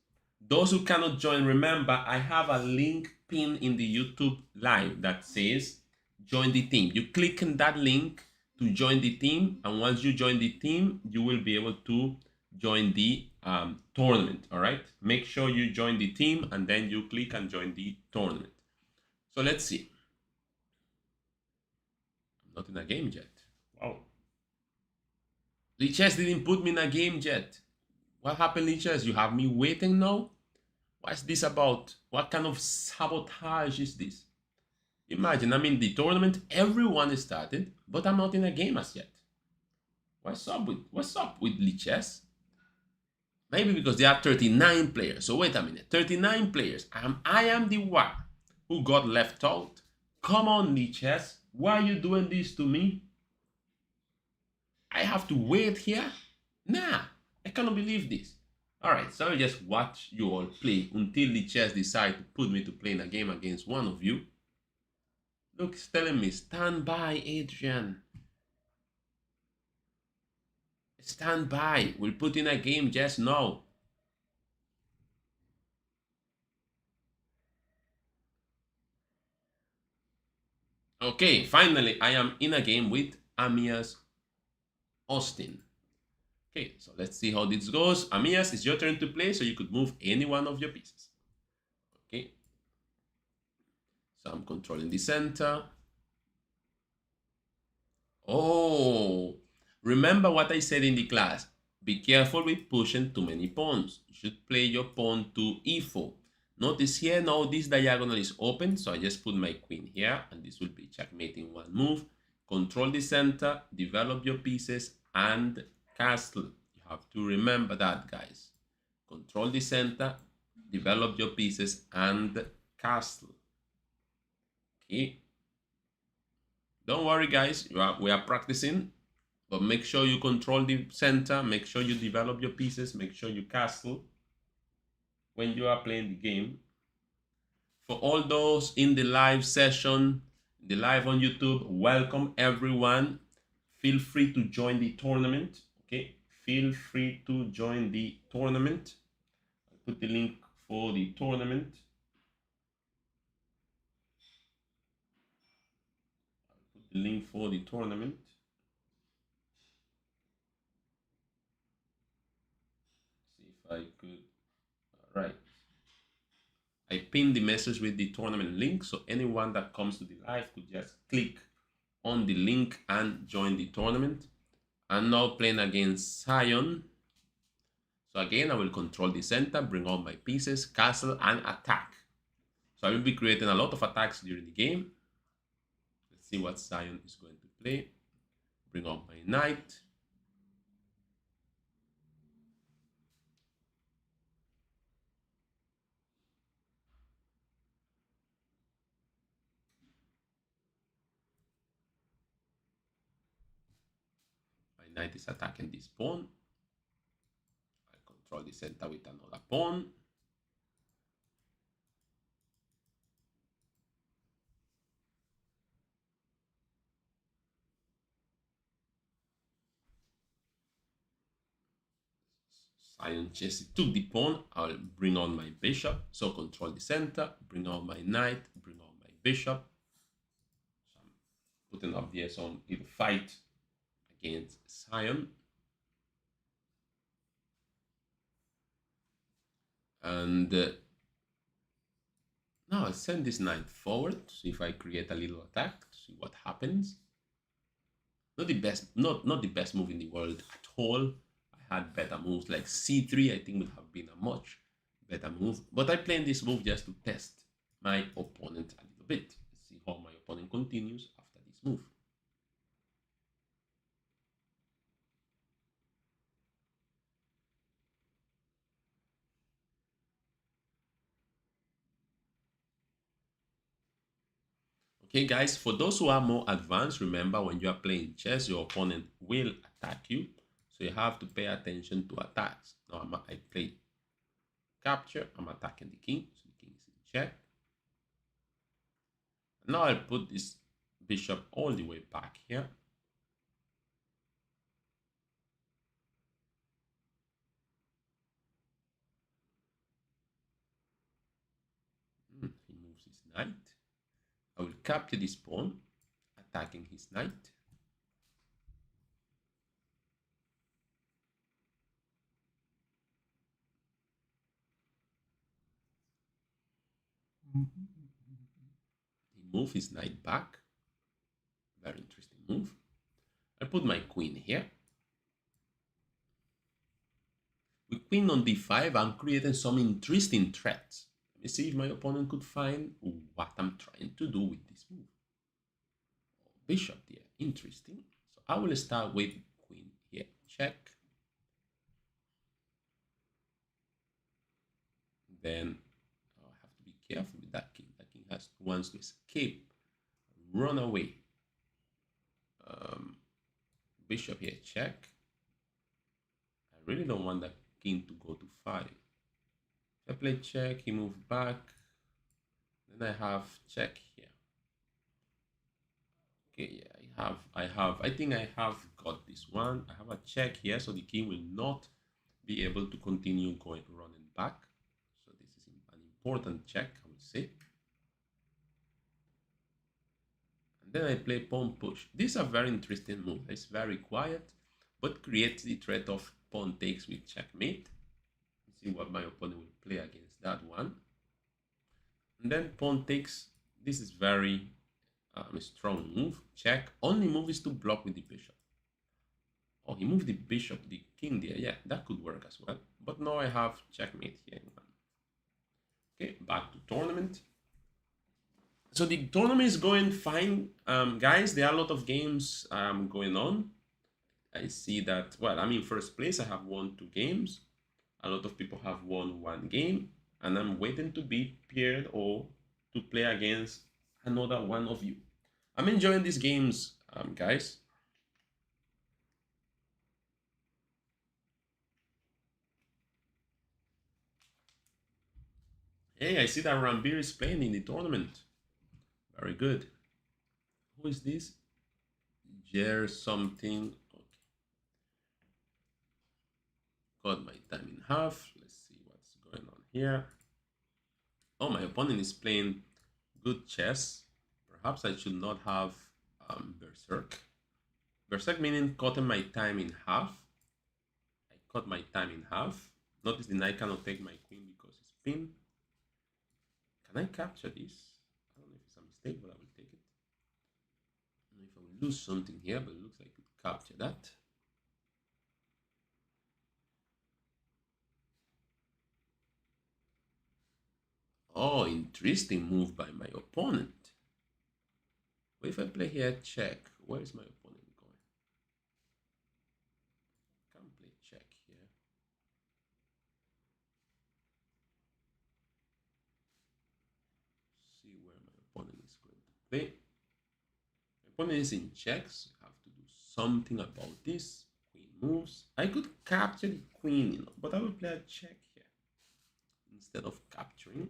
Those who cannot join, remember I have a link pinned in the YouTube live that says join the team. You click on that link to join the team, and once you join the team, you will be able to join the tournament. All right, make sure you join the team and then you click and join the tournament. So let's see. I'm not in a game yet. Wow. Lichess didn't put me in a game yet. What happened, Lichess? You have me waiting now? What's this about? What kind of sabotage is this? Imagine I'm in the tournament, everyone is started, but I'm not in a game as yet. What's up with Lichess? Maybe because there are 39 players. So wait a minute, 39 players. I am the one who got left out. Come on, Lichess. Why are you doing this to me? I have to wait here? Nah, I cannot believe this. Alright, so I'll just watch you all play until Lichess decide to put me to play in a game against one of you. Look, it's telling me, stand by, Adrian. Stand by. We'll put in a game just now. Okay, finally, I am in a game with Amias Austin. Okay, so let's see how this goes. Amias, it's your turn to play, so you could move any one of your pieces. Okay, so I'm controlling the center. Oh, remember what I said in the class. Be careful with pushing too many pawns. You should play your pawn to e4. Notice here now this diagonal is open, so I just put my queen here, and this will be checkmating one move. Control the center, develop your pieces, and castle. You have to remember that, guys. Control the center, develop your pieces, and castle. Okay. Don't worry, guys. We are practicing, but make sure you control the center. Make sure you develop your pieces. Make sure you castle when you are playing the game. For all those in the live session, the live on YouTube, welcome everyone. Feel free to join the tournament. Okay, feel free to join the tournament. I'll put the link for the tournament. The link for the tournament. See if I could. All right. I pinned the message with the tournament link, so anyone that comes to the live could just click on the link and join the tournament. I'm now playing against Sion. So again, I will control the center, bring all my pieces, castle, and attack. So I will be creating a lot of attacks during the game. Let's see what Sion is going to play. Bring out my knight. My knight is attacking this pawn. I control the center with another pawn. Sion just took the pawn. I'll bring on my bishop. So control the center, bring on my knight, bring on my bishop. So I'm putting up there some little fight against Sion. And now I'll send this knight forward. See if I create a little attack. See what happens. Not the best, not the best move in the world at all. I had better moves like c3. I think would have been a much better move. But I played this move just to test my opponent a little bit. Let's see how my opponent continues after this move. Okay, guys, for those who are more advanced, remember when you are playing chess, your opponent will attack you. So you have to pay attention to attacks. Now I play capture. I'm attacking the king. So the king is in check. Now I'll put this bishop all the way back here. He moves his knight. I will capture this pawn, attacking his knight. He moves his knight back. Very interesting move. I put my queen here. With queen on d5, I'm creating some interesting threats. Let me see if my opponent could find what I'm trying to do with this move. Bishop there, interesting. So I will start with queen here, check. Then I have to be careful with that king. That king wants to escape, run away. Bishop here, check. I really don't want that king to go to 5. If I play check, he moves back. Then I have check here. Okay, yeah, I think I have got this one. I have a check here, so the king will not be able to continue going running back. So this is an important check, I would say. And then I play pawn push. This is a very interesting move. It's very quiet, but creates the threat of pawn takes with checkmate. Let's see what my opponent will play against that one. And then pawn takes. This is very a strong move. Check. Only move is to block with the bishop. Oh, he moved the bishop, the king there. Yeah, that could work as well. But now I have checkmate here. Okay, back to tournament. So the tournament is going fine, guys. There are a lot of games going on. I see that. Well, I'm in first place. I have won 2 games. A lot of people have won 1 game, and I'm waiting to be paired or to play against another one of you. I'm enjoying these games, guys. Hey, I see that Rambir is playing in the tournament. Very good. Who is this? Jer something. Okay. Cut my time in half. Let's see what's going on here. Oh, my opponent is playing good chess. Perhaps I should not have Berserk. Berserk meaning cutting my time in half. I cut my time in half. Notice the knight cannot take my queen because it's pinned. Can I capture this? I don't know if it's a mistake, but I will take it. I don't know if I will lose something here, but it looks like I could capture that. Oh, interesting move by my opponent. What if I play here check? Where is my opponent going? I can't play check here. See where my opponent is going to play. My opponent is in checks. I have to do something about this. Queen moves. I could capture the queen, but I will play a check here instead of capturing.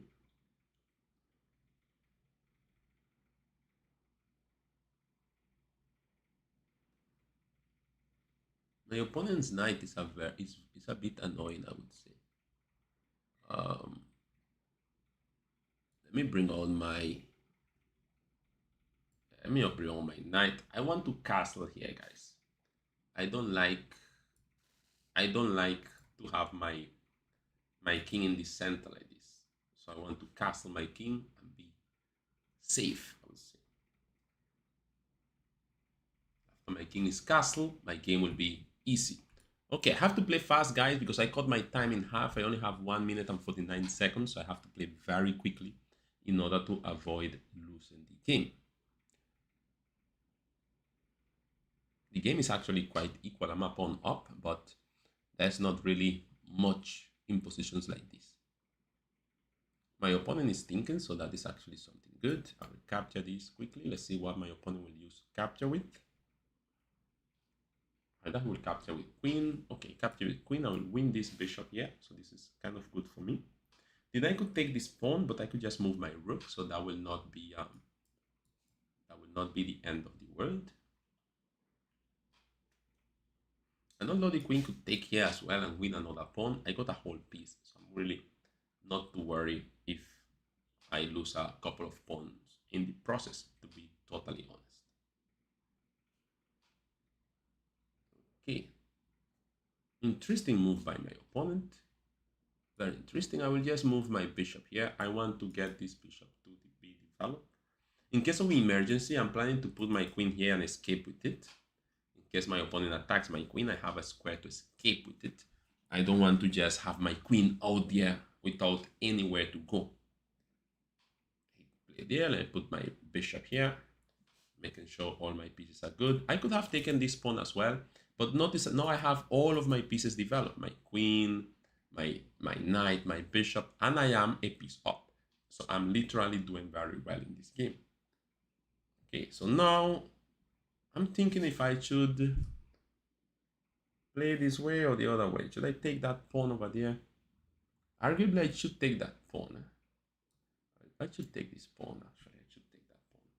My opponent's knight is a bit annoying, I would say. Let me bring on my knight. I want to castle here, guys. I don't like to have my king in the center like this. So I want to castle my king and be safe, I would say. After my king is castled, my game will be easy. Okay, I have to play fast, guys, because I cut my time in half. I only have 1 minute and 49 seconds, so I have to play very quickly in order to avoid losing the game. The game is actually quite equal. I'm up on up, but there's not really much in positions like this. My opponent is thinking, so that is actually something good. I will capture this quickly. Let's see what my opponent will use capture with. And that will capture with queen. Okay, capture with queen. I will win this bishop here, so this is kind of good for me. Then I could take this pawn, but I could just move my rook, so that will not be the end of the world. And although the queen could take here as well and win another pawn, I got a whole piece, so I'm really not to worry if I lose a couple of pawns in the process, to be totally honest. Okay, interesting move by my opponent. Very interesting. I will just move my bishop here. I want to get this bishop to be developed. In case of emergency, I'm planning to put my queen here and escape with it. In case my opponent attacks my queen, I have a square to escape with it. I don't want to just have my queen out there without anywhere to go. I play there, and I put my bishop here, making sure all my pieces are good. I could have taken this pawn as well, but notice that now I have all of my pieces developed. My queen, my knight, my bishop, and I am a piece up. So I'm literally doing very well in this game. Okay, so now I'm thinking if I should play this way or the other way. Should I take that pawn over there? Arguably, I should take that pawn. I should take this pawn, actually. I should take that pawn.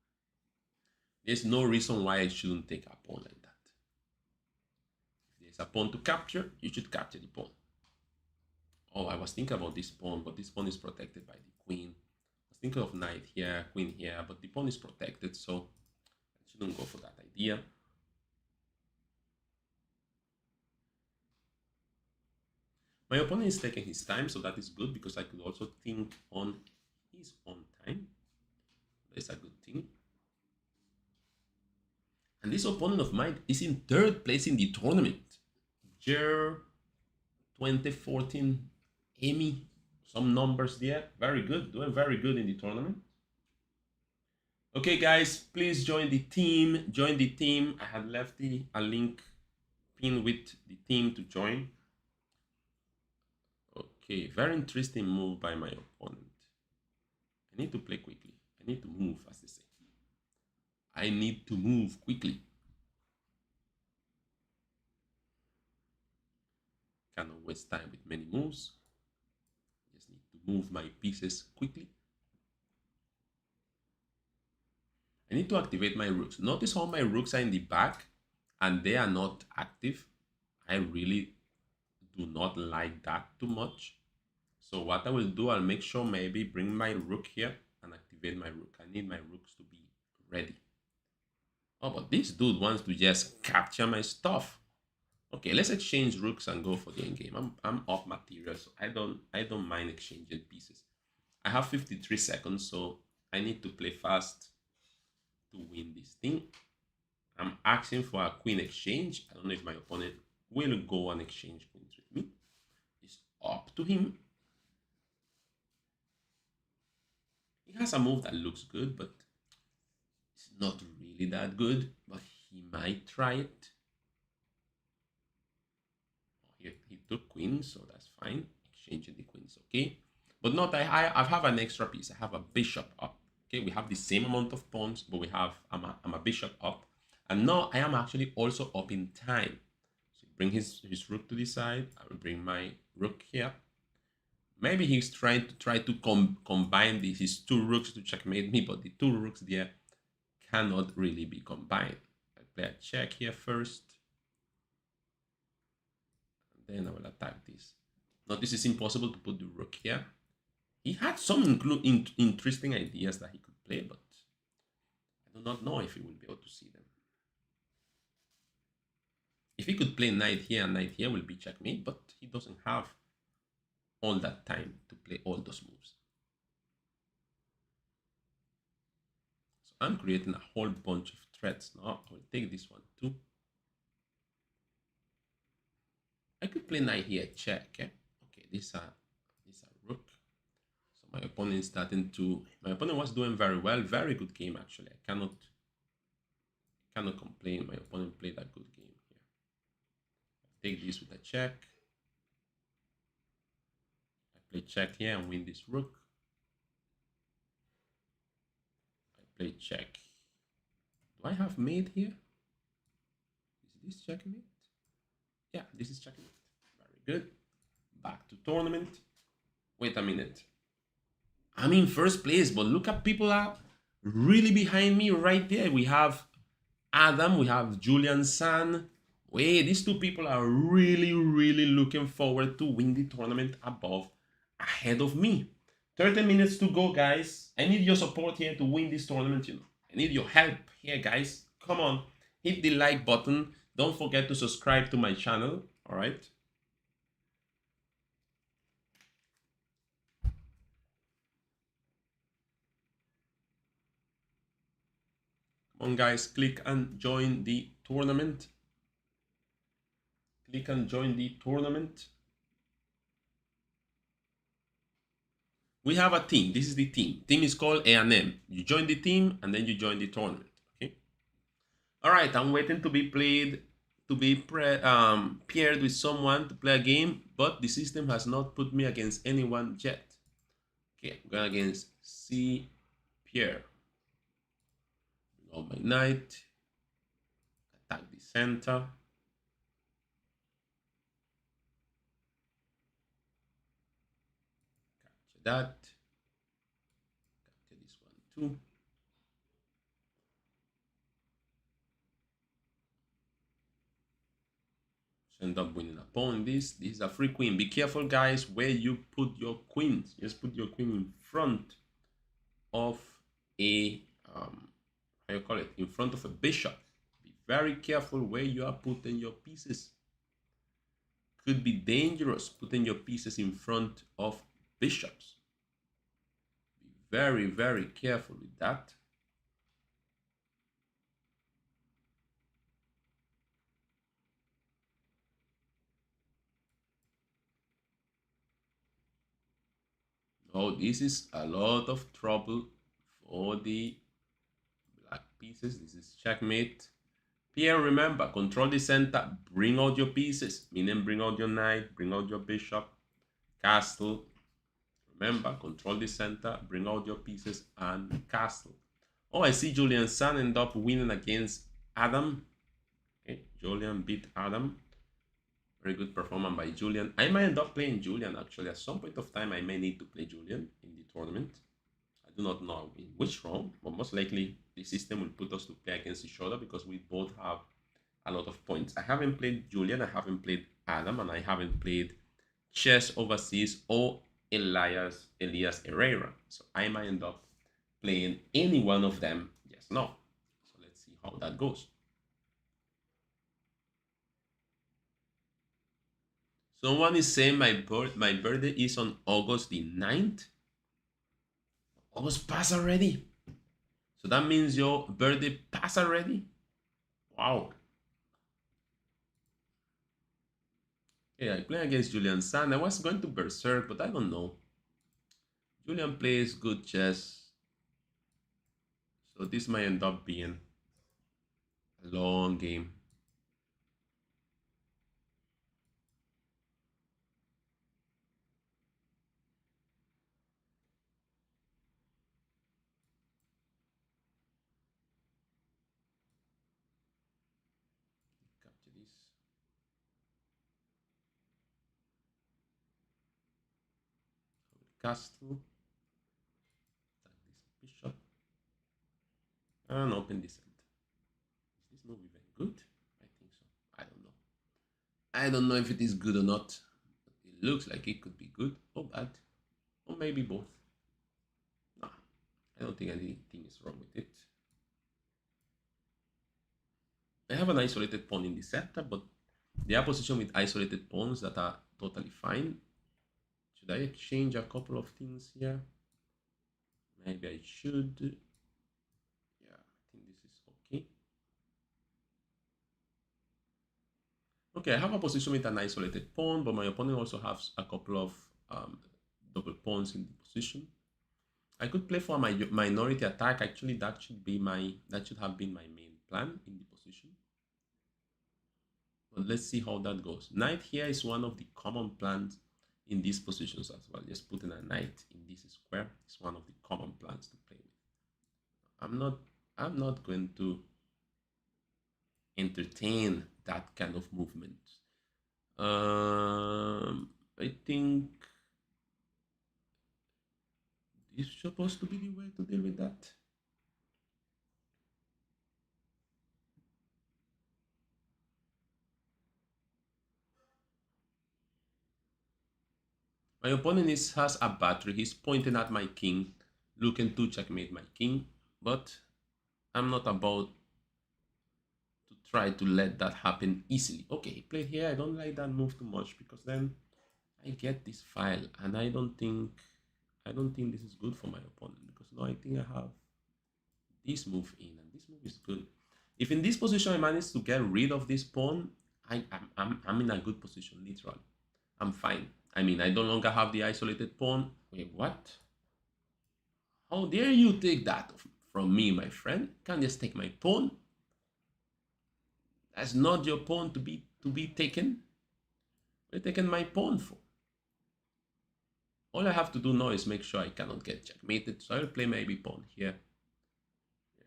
There's no reason why I shouldn't take a pawn like that. If there's a pawn to capture, you should capture the pawn. Oh, I was thinking about this pawn, but this pawn is protected by the queen. I was thinking of knight here, queen here, but the pawn is protected, so I shouldn't go for that idea. My opponent is taking his time, so that is good because I could also think on his own time. That's a good thing. And this opponent of mine is in third place in the tournament. Year 2014 Emmy. Some numbers there. Very good. Doing very good in the tournament. Okay, guys, please join the team. Join the team. I had left a link pinned with the team to join. Okay, very interesting move by my opponent. I need to play quickly. I need to move, as they say. I need to move quickly. Cannot waste time with many moves. Just need to move my pieces quickly. I need to activate my rooks. Notice how my rooks are in the back and they are not active. I really do not like that too much. So what I will do, I'll make sure maybe bring my rook here and activate my rook. I need my rooks to be ready. Oh, but this dude wants to just capture my stuff. Okay, let's exchange rooks and go for the endgame. I'm off material, so I don't mind exchanging pieces. I have 53 seconds, so I need to play fast to win this thing. I'm asking for a queen exchange. I don't know if my opponent will go and exchange queens with me. It's up to him. He has a move that looks good, but it's not really that good. But he might try it. He took queens, so that's fine. Exchanging the queens, okay. But not I have an extra piece. I have a bishop up. Okay, we have the same amount of pawns, but I'm a bishop up. And now I am actually also up in time. So bring his rook to the side. I will bring my rook here. Maybe he's trying to combine his two rooks to checkmate me, but the two rooks there cannot really be combined. I play a check here first. And then I will attack this. Now this is impossible to put the rook here. He had some interesting ideas that he could play, but I do not know if he will be able to see them. If he could play knight here and knight here, will be checkmate, but he doesn't have all that time to play all those moves. So I'm creating a whole bunch of threats. Now I'll take this one too. I could play knight here, check. Okay, this a rook. So my opponent is starting to. My opponent was doing very well, very good game actually. I cannot complain. My opponent played a good game here. I take this with a check. I play check here and win this rook. I play check. Do I have mate here? Is this checkmate? Yeah, this is checkmate. Very good. Back to tournament. Wait a minute. I'm in first place, but look at people are really behind me right there. We have Adam, we have Julian San. Wait, these two people are really looking forward to win the tournament ahead of me. 30 minutes to go, guys. I need your support here to win this tournament, I need your help here, guys. Come on, hit the like button. Don't forget to subscribe to my channel, all right? Come on, guys, click and join the tournament. Click and join the tournament. We have a team. This is the team. Team is called A&M. You join the team and then you join the tournament. Okay. All right. I'm waiting to be played, to be paired with someone to play a game, but the system has not put me against anyone yet. Okay, I'm going against C. Pierre. On my knight. Attack the center. Capture that. Capture this one too. End up winning a pawn. This is a free queen. Be careful, guys, where you put your queens. Just put your queen in front of a how you call it, in front of a bishop. Be very careful where you are putting your pieces. Could be dangerous putting your pieces in front of bishops. Be very, very careful with that. Oh, this is a lot of trouble for the black pieces. This is checkmate. Here, remember, control the center, bring out your pieces, meaning bring out your knight, bring out your bishop, castle. Remember, control the center, bring out your pieces, and castle. Oh, I see Julian's son end up winning against Adam. Okay, Julian beat Adam. Very good performance by Julian. I might end up playing Julian, actually. At some point of time, I may need to play Julian in the tournament. I do not know in which round, but most likely the system will put us to play against each other because we both have a lot of points. I haven't played Julian, I haven't played Adam, and I haven't played Chess Overseas or Elias Herrera. So I might end up playing any one of them. Yes, no. So let's see how that goes. Someone is saying my birthday is on August the 9th. August passed already. So that means your birthday passed already? Wow. Yeah, I play against Julian San. I was going to Berserk, but I don't know. Julian plays good chess. So this might end up being a long game. Capture this. Castle. Attack this bishop. And open this end. Is this move even good? I think so. I don't know. I don't know if it is good or not. It looks like it could be good or bad. Or maybe both. No, I don't think anything is wrong with it. I have an isolated pawn in the center, but there are positions with isolated pawns that are totally fine. Should I exchange a couple of things here? Maybe I should. Yeah, I think this is okay. Okay, I have a position with an isolated pawn, but my opponent also has a couple of double pawns in the position. I could play for my minority attack. Actually, that should have been my main plan in the position. But let's see how that goes. Knight here is one of the common plans in these positions as well. Just putting a knight in this square is one of the common plans to play with. I'm not going to entertain that kind of movement. I think this is supposed to be the way to deal with that. My opponent has a battery. He's pointing at my king, looking to checkmate my king, but I'm not about to try to let that happen easily. Okay, he played here. I don't like that move too much because then I get this file, and I don't think this is good for my opponent because now I think I have this move in, and this move is good. If in this position I manage to get rid of this pawn, I'm in a good position, literally. I'm fine. I mean, I no longer have the isolated pawn. Wait, what? How dare you take that from me, my friend? You can't just take my pawn. That's not your pawn to be taken. What are you taking my pawn for? All I have to do now is make sure I cannot get checkmated. So I'll play maybe pawn here.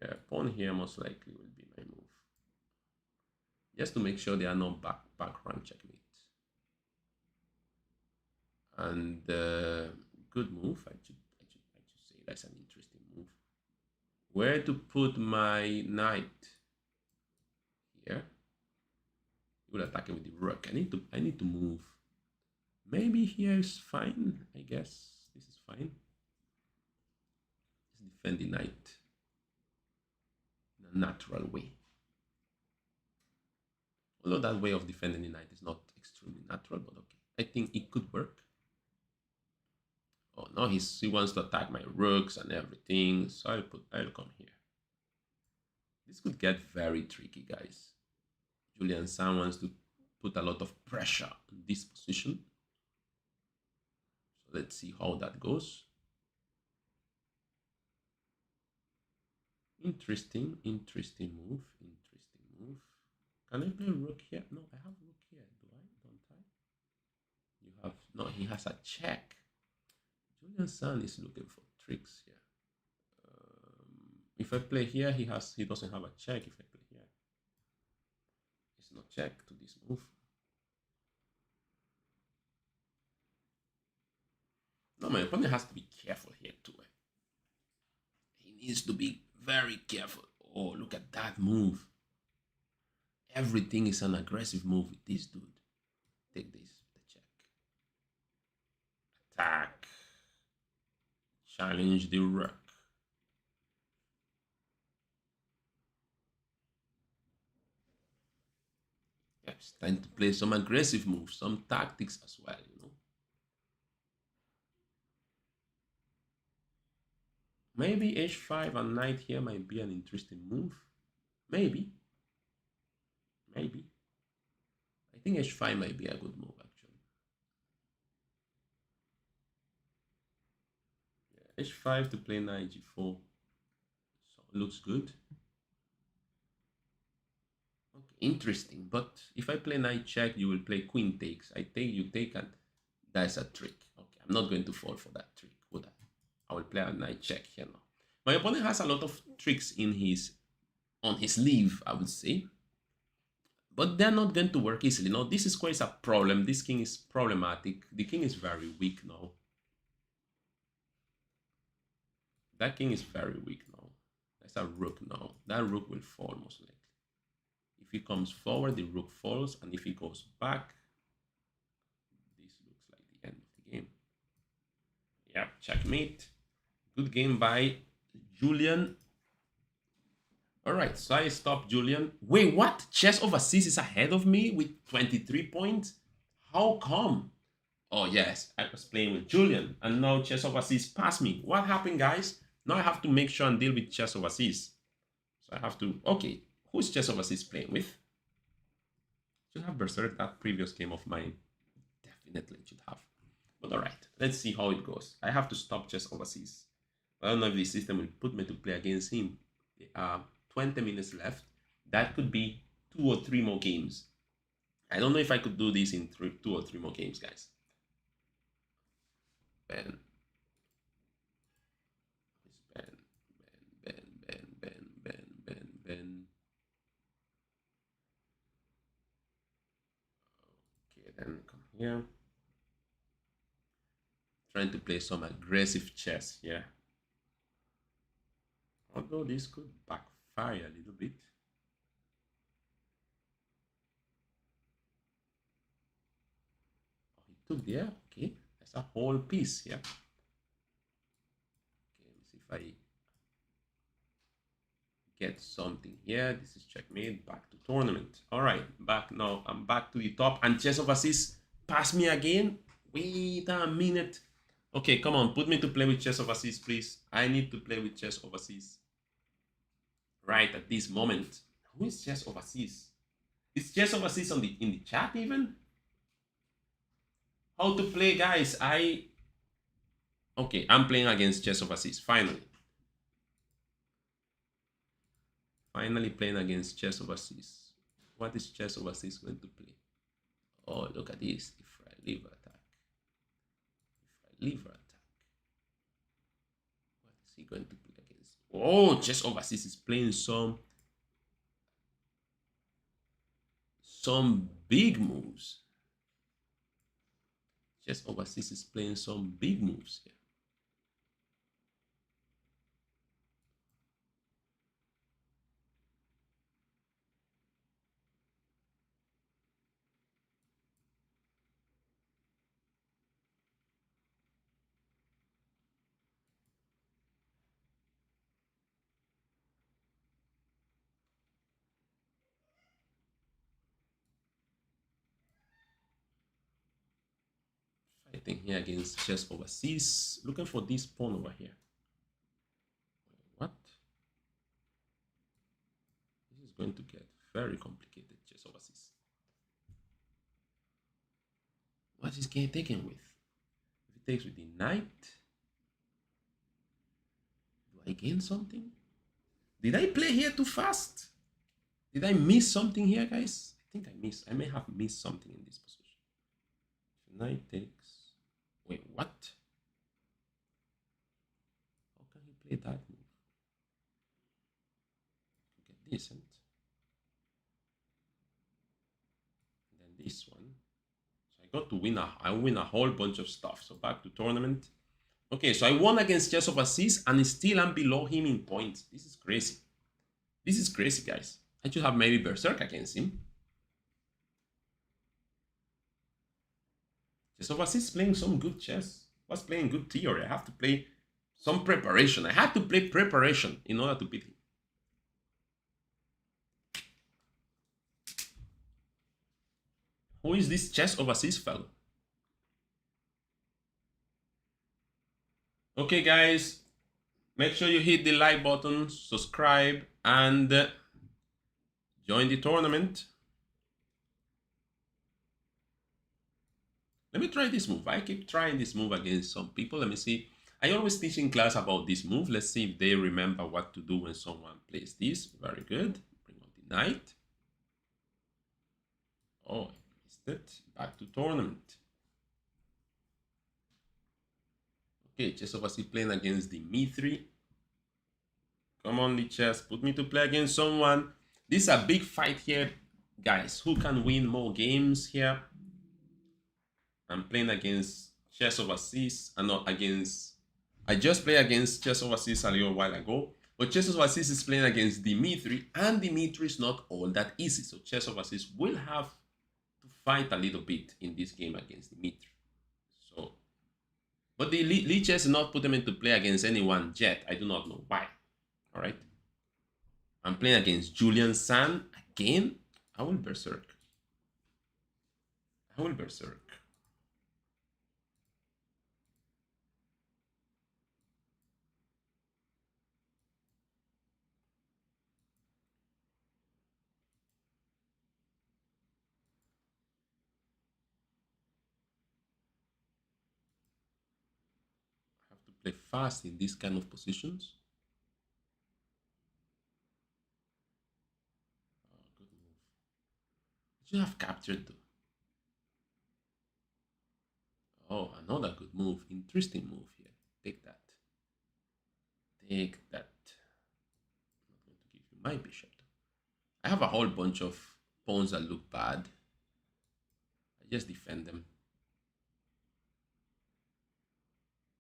Yeah, pawn here most likely will be my move. Just to make sure there are no background checkmates. And good move. I should say that's an interesting move. Where to put my knight? Here. He would will attack it with the rook. I need to move. Maybe here is fine. I guess this is fine. Let's defend the knight in a natural way. Although that way of defending the knight is not extremely natural, but okay. I think it could work. Oh, now he wants to attack my rooks and everything. So I'll come here. This could get very tricky, guys. Julian San wants to put a lot of pressure on this position. So let's see how that goes. Interesting move. Interesting move. Can I play rook here? No, I have rook here. Do I? Don't I? You have no. He has a check. Julian San is looking for tricks here. If I play here, he doesn't have a check. If I play here, it's no check to this move. No, my opponent has to be careful here too. He needs to be very careful. Oh, look at that move. Everything is an aggressive move with this dude. Take this, the check. Attack. Challenge the rook. Yeah, it's time to play some aggressive moves, some tactics as well, you know. Maybe h5 and knight here might be an interesting move. Maybe. I think h5 might be a good move, actually. Yeah, h5 to play knight g4. So it looks good. Okay, interesting. But if I play knight check, you will play queen takes. I take, you take, and that's a trick. Okay, I'm not going to fall for that trick, would I? I will play a knight check here now. My opponent has a lot of tricks on his sleeve, I would say. But they're not going to work easily. Now, this square is a problem. This king is problematic. The king is very weak now. That king is very weak now. That's a rook now. That rook will fall most likely. If he comes forward, the rook falls. And if he goes back, this looks like the end of the game. Yeah, checkmate. Good game by Julian. All right, so I stopped Julian. Wait, what? Chess Overseas is ahead of me with 23 points? How come? Oh, yes, I was playing with Julian, and now Chess Overseas passed me. What happened, guys? Now I have to make sure and deal with Chess Overseas. So I have to... Okay, who's Chess Overseas playing with? Should have berserked that previous game of mine. Definitely should have. But all right, let's see how it goes. I have to stop Chess Overseas. I don't know if the system will put me to play against him. 20 minutes left. That could be 2 or 3 more games. I don't know if I could do this in 2 or 3 more games, guys. Ben. Okay, then come here. Trying to play some aggressive chess here. Although this could backfire a little bit. Oh, he took there. Okay, that's a whole piece here. Okay, let me see if I get something here. This is checkmate. Back to tournament. All right, back now. I'm back to the top. And Chess Overseas pass me again. Wait a minute. Okay, come on. Put me to play with Chess Overseas, please. I need to play with Chess Overseas. Right at this moment. Who is Chess Overseas? Is Chess Overseas in the chat even? How to play, guys? Okay, I'm playing against Chess Overseas. Finally playing against Chess Overseas. What is Chess Overseas going to play? Oh, look at this. If I leave attack. What is he going to play against? Oh, Chess Overseas is playing some big moves. Chess Overseas is playing some big moves here. fighting here against chess over c6, looking for this pawn over here. What? This is going to get very complicated, chess over c6. What is game taken with? If it takes with the knight, do I gain something? Did I play here too fast? Did I miss something here, guys? I think I missed. I may have missed something in this position. Knight takes. Wait, what? How can he play that move? Get decent. And then this one. So I got to win I win a whole bunch of stuff. So back to tournament. Okay, so I won against chess over c6 and still I'm below him in points. This is crazy. This is crazy, guys. I should have maybe berserk against him. Chess over c6 playing some good chess. Was playing good theory. I have to play some preparation. I had to play preparation in order to beat him. Who is this chess over c6 fellow? Okay, guys, make sure you hit the like button, subscribe, and join the tournament. Let me try this move. I keep trying this move against some people. Let me see. I always teach in class about this move. Let's see if they remember what to do when someone plays this. Very good. Bring on the knight. Oh, I missed it. Back to tournament. Okay, chess over c playing against the me3. Come on, the chess. Put me to play against someone. This is a big fight here, guys. Who can win more games here? I'm playing against chess over c6 and not against... I just played against chess over c6 a little while ago. But chess over c6 is playing against the me3. And the me3 is not all that easy. So chess over c6 will have to fight a little bit in this game against the me3. So... But the lead chess did not put them into play against anyone yet. I do not know why. All right. I'm playing against Julian San again. I will berserk. I will berserk. I have to play fast in these kind of positions. Good move. Did you have captured though? Oh, another good move. Interesting move here. Take that. Take that. I'm not going to give you my bishop though. I have a whole bunch of pawns that look bad. I just defend them.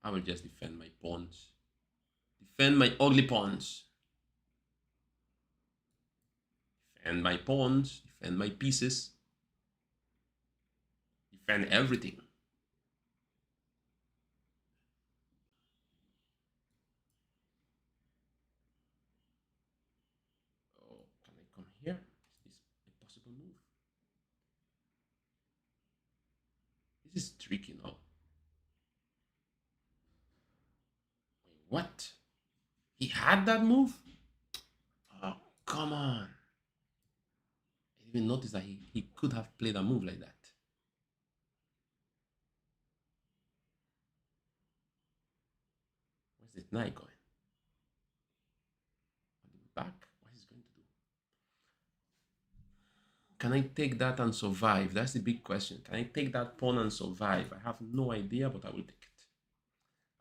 I will just defend my pawns. Defend my ugly pawns. Defend my pawns. Defend my pieces. Defend everything. Oh, can I come here? Is this a possible move? This is tricky now. Wait, what? He had that move? Oh, come on. I didn't even notice that he could have played a move like that. Where's this knight going? Back? What is it going to do? Can I take that and survive? That's the big question. Can I take that pawn and survive? I have no idea, but I will take it.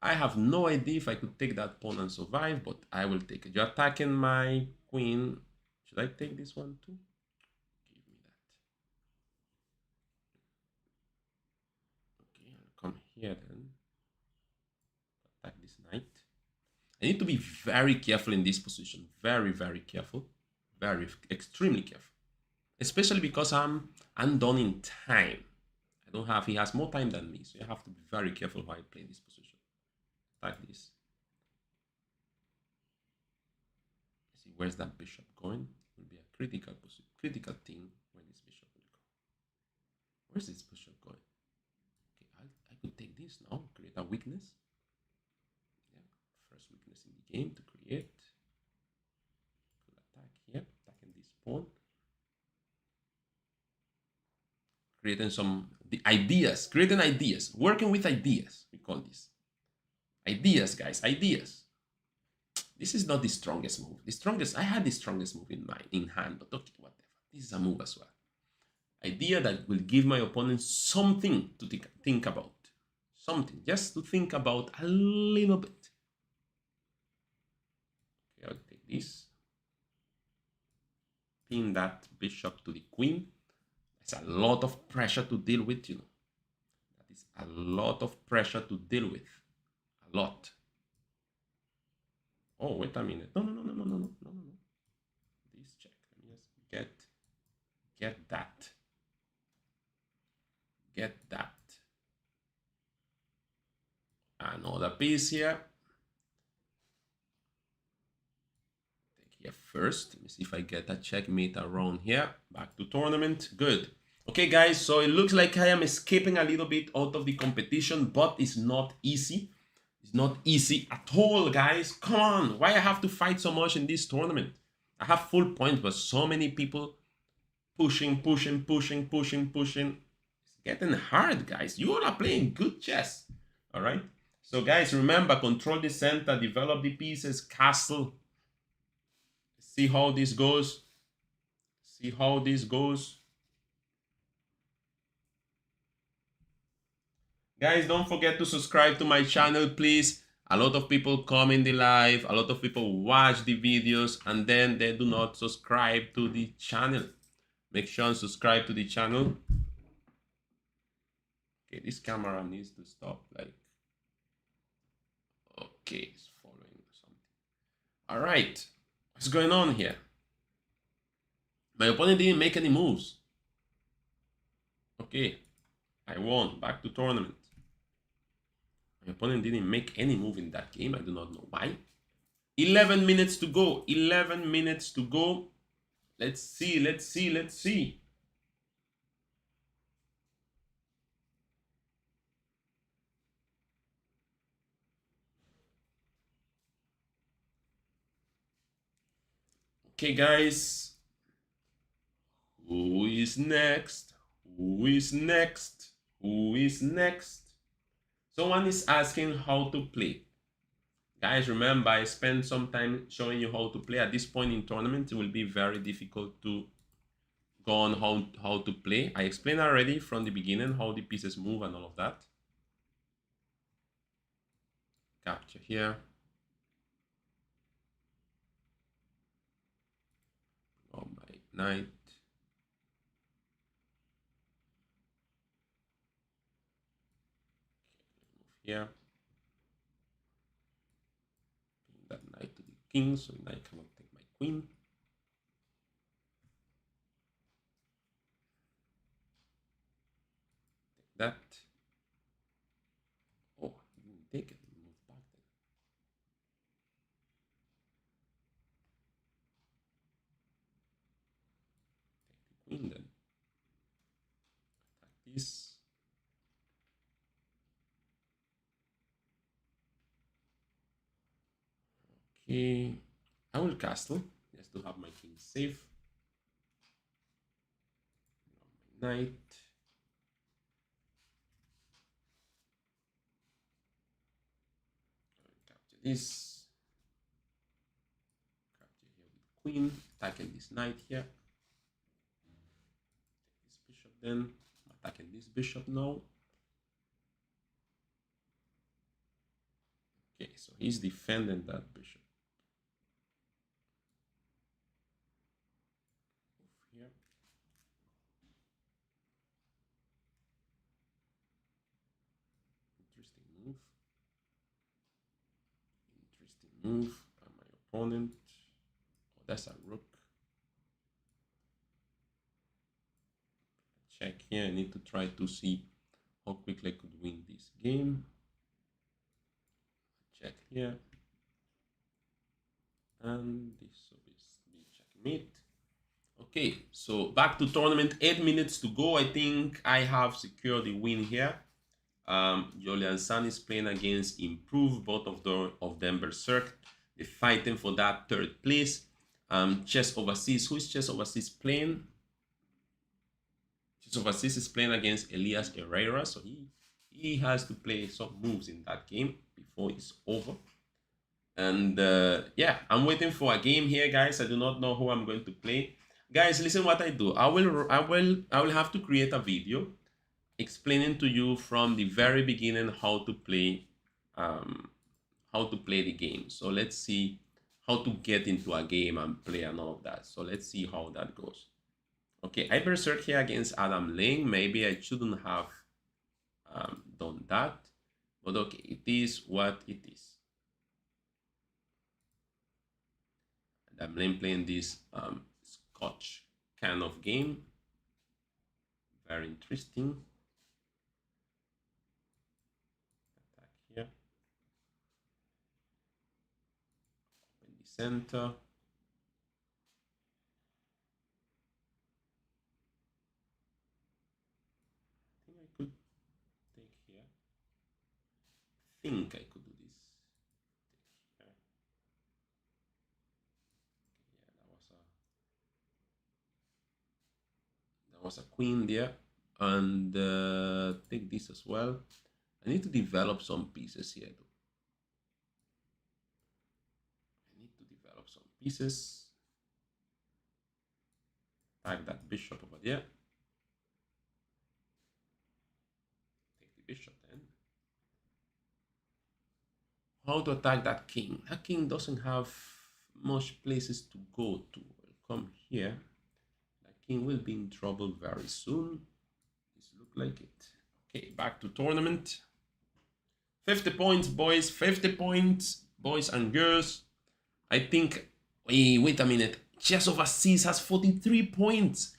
I have no idea if I could take that pawn and survive, but I will take it. You're attacking my queen. Should I take this one too? Give me that. Okay, I'll come here then. Attack this knight. I need to be very careful in this position. Very, very careful. Very, extremely careful. Especially because I'm done in time. I don't have, he has more time than me. So you have to be very careful how I play this position. Attack this. See, where's that bishop going? It will be a critical thing where this bishop will go. Where's this bishop going? Okay, I could take this now. Create a weakness. Yeah. First weakness in the game to create. Attack here, attacking this pawn. Creating some ideas, creating ideas, working with ideas. We call this ideas, guys. Ideas. This is not the strongest move. The strongest, I had the strongest move in hand, but okay, whatever. This is a move as well. Idea that will give my opponent something to think about. Something, just to think about a little bit. Okay, I'll take this. Pin that bishop to the queen. That's a lot of pressure to deal with, you know. That is a lot of pressure to deal with. A lot. Oh, wait a minute. No. This check. Let me just get that. Get that. Another piece here. Take here first. Let me see if I get a checkmate around here. Back to tournament. Good. Okay, guys. So it looks like I am escaping a little bit out of the competition, but it's not easy. It's not easy at all, guys. Come on. Why I have to fight so much in this tournament? I have full points, but so many people pushing. It's getting hard, guys. You all are playing good chess. All right. So, guys, remember, control the center, develop the pieces, castle. See how this goes. See how this goes. Guys, don't forget to subscribe to my channel, please. A lot of people come in the live, a lot of people watch the videos, and then they do not subscribe to the channel. Make sure and subscribe to the channel. Okay, this camera needs to stop, like, okay, it's following something. All right, what's going on here? My opponent didn't make any moves. Okay, I won, back to tournament. My opponent didn't make any move in that game. I do not know why. 11 minutes to go. 11 minutes to go. Let's see. Okay, guys. Who is next? Who is next? Who is next? Someone is asking how to play. Guys, remember, I spent some time showing you how to play. At this point in tournament, it will be very difficult to go on how to play. I explained already from the beginning how the pieces move and all of that. Capture here. Oh, my knight. Here. Bring that knight to the king, so the knight cannot take my queen. Take that. Oh, I didn't take it. Move back then. Take the queen then. Attack this. Okay, I will castle just to have my king safe. My knight. Capture this. Capture here with queen. Attacking this knight here. Take this bishop then. I'm attacking this bishop now. Okay, so he's defending that bishop. Here. Interesting move. Interesting move by my opponent. Oh, that's a rook. Check here. I need to try to see how quickly I could win this game. Check here. And this will be checkmate. Okay, so back to tournament. 8 minutes to go. I think I have secured the win here. Julian San is playing against Improve, both of them Berserk. They're fighting for that third place. Chess Overseas. Who is Chess Overseas playing? Chess Overseas is playing against Elias Herrera, so he has to play some moves in that game before it's over. And yeah, I'm waiting for a game here, guys. I do not know who I'm going to play. Guys, listen what I do. I will have to create a video explaining to you from the very beginning how to play the game. So let's see how to get into a game and play and all of that. So let's see how that goes. Okay, I berserk here against Adam Ling. Maybe I shouldn't have done that, but okay, it is what it is. And I'm playing this Scotch kind of game. Very interesting. Attack here. Open the center. Think I could do this. Yeah, that was a queen there, and take this as well. I need to develop some pieces here, though. I need to develop some pieces. Tag that bishop over there. Take the bishop then. How to attack that king? That king doesn't have much places to go to. I'll come here. That king will be in trouble very soon. This look like it. Okay, back to tournament. 50 points, boys. 50 points, boys and girls. I think. Wait a minute. Chess Overseas has 43 points.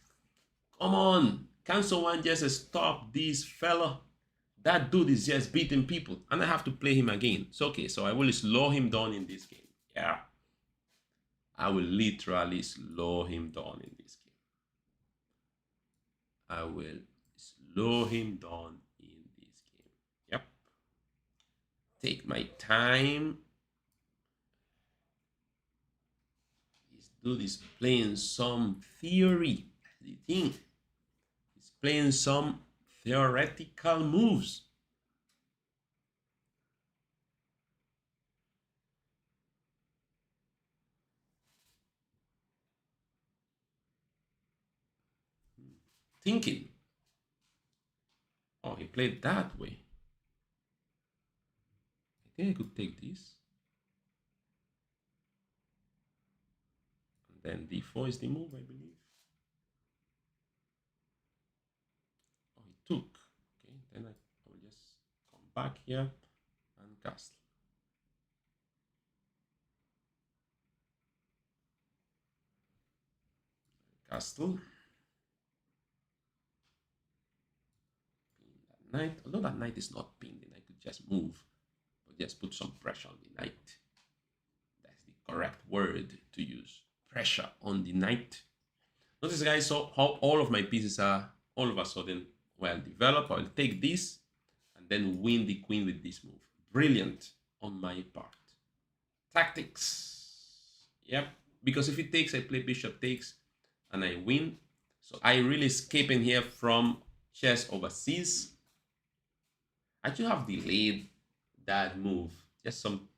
Come on. Can someone just stop this fella? That dude is just beating people, and I have to play him again. So okay, so I will slow him down in this game. Yeah, I will literally slow him down in this game. I will slow him down in this game. Yep. Take my time. This dude is playing some theory. The thing, he's playing some theoretical moves. Thinking. Oh, he played that way. I think I could take this. And then d4 is the move, I believe. Oh, he took. Okay, then I will just come back here and castle. Castle. Pin that knight. Although that knight is not pinned, I could just move, but just put some pressure on the knight. That's the correct word to use. Pressure on the knight. Notice, guys, so how all of my pieces are all of a sudden well developed. I'll take this and then win the queen with this move. Brilliant on my part. Tactics. Yep. Because if it takes, I play bishop takes and I win. So I really escaping here from Chess Overseas. I should have delayed that move. Just some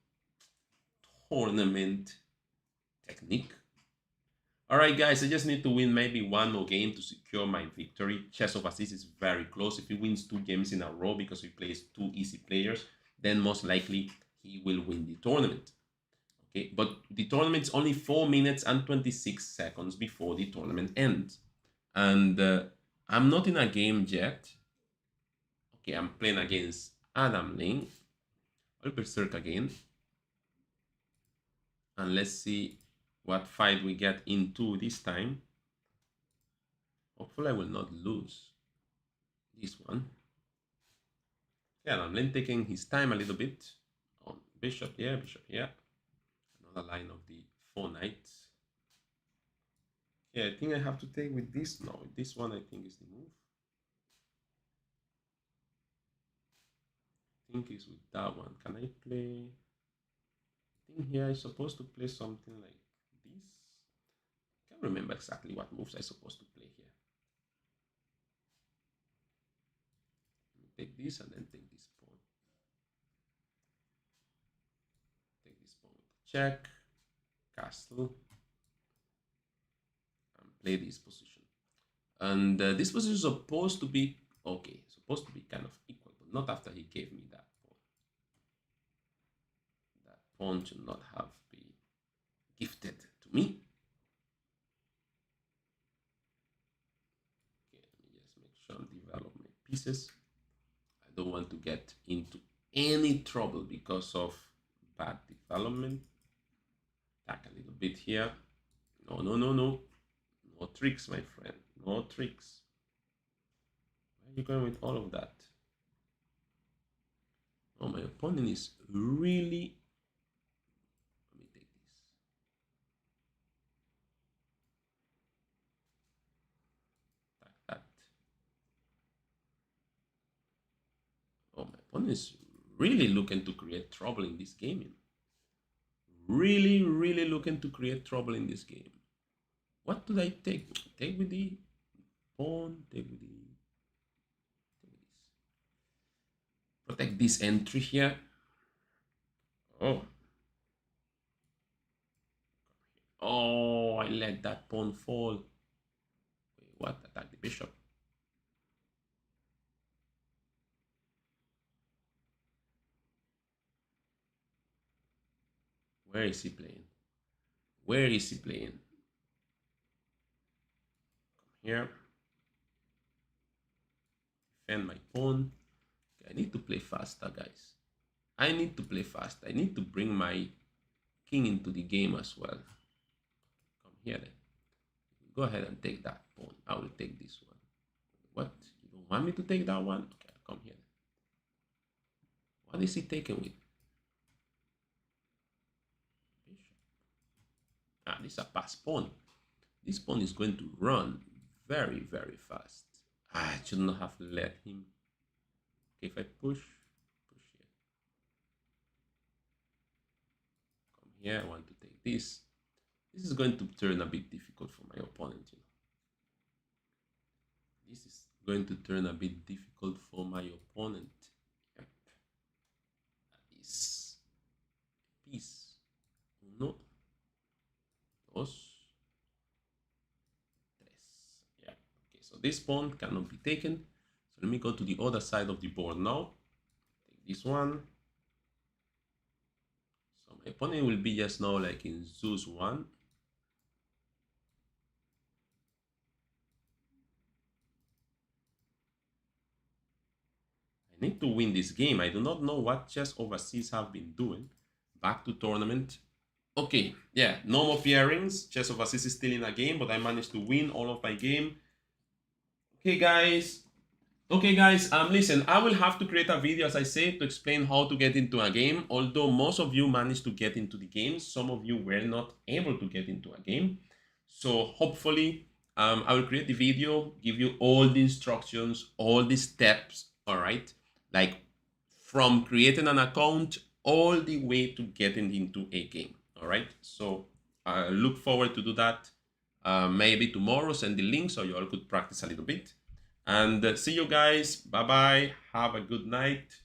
tournament technique. All right, guys, I just need to win maybe one more game to secure my victory. Chess Overseas is very close. If he wins 2 games in a row because he plays 2 easy players, then most likely he will win the tournament. Okay, but the tournament is only 4 minutes and 26 seconds before the tournament ends. And I'm not in a game yet. Okay, I'm playing against Adam Ling. I'll berserk again. And let's see what fight we get into this time. Hopefully I will not lose this one. Yeah, I'm taking his time a little bit. On bishop here, bishop here. Another line of the 4 knights. Yeah, I think I have to take with this. No, this one I think is the move. think it's with that one. Can I play? I think here I'm supposed to play something like this. I can't remember exactly what moves I'm supposed to play here. Take this and then take this pawn. Take this pawn with a check, castle, and play this position. And this position is supposed to be okay, supposed to be kind of equal, but not after he gave me that pawn. That pawn should not have been gifted to me. Okay, let me just make sure I develop my pieces. I don't want to get into any trouble because of bad development. Attack a little bit here. No, no, no, no. No tricks, my friend. No tricks. Where are you going with all of that? Oh, my opponent is really... Let me take this. Like that. Oh, my opponent is really looking to create trouble in this game. Really, really looking to create trouble in this game. What do I take? Take with the pawn, take with the... Protect this entry here. Oh. Oh, I let that pawn fall. Wait, what? Attack the bishop. Where is he playing? Where is he playing? Come here. Defend my pawn. Okay, I need to play faster, guys. I need to play fast. I need to bring my king into the game as well. Come here then. Go ahead and take that pawn. I will take this one. What? You don't want me to take that one? Okay, I'll come here then. What is he taking with? Bishop. Ah, this is a pass pawn. This pawn is going to run very, very fast. I should not have let him. Okay, if I push here. Come here, I want to take this. This is going to turn a bit difficult for my opponent, you know. This is going to turn a bit difficult for my opponent. Yep. That is piece. Uno, dos, tres. Yeah. Okay, so this pawn cannot be taken. So let me go to the other side of the board now. Take this one. So my opponent will be just now like in Zeus 1. I need to win this game. I do not know what chess overseas have been doing. Back to tournament. Okay, yeah, no more pairings. Chess overseas is still in a game, but I managed to win all of my game. Okay, guys. Listen, I will have to create a video, as I said, to explain how to get into a game. Although most of you managed to get into the game, some of you were not able to get into a game. So hopefully, I will create the video, give you all the instructions, all the steps, all right? Like from creating an account all the way to getting into a game, all right? So I look forward to do that. Maybe tomorrow, send the link so you all could practice a little bit. And see you guys. Bye-bye. Have a good night.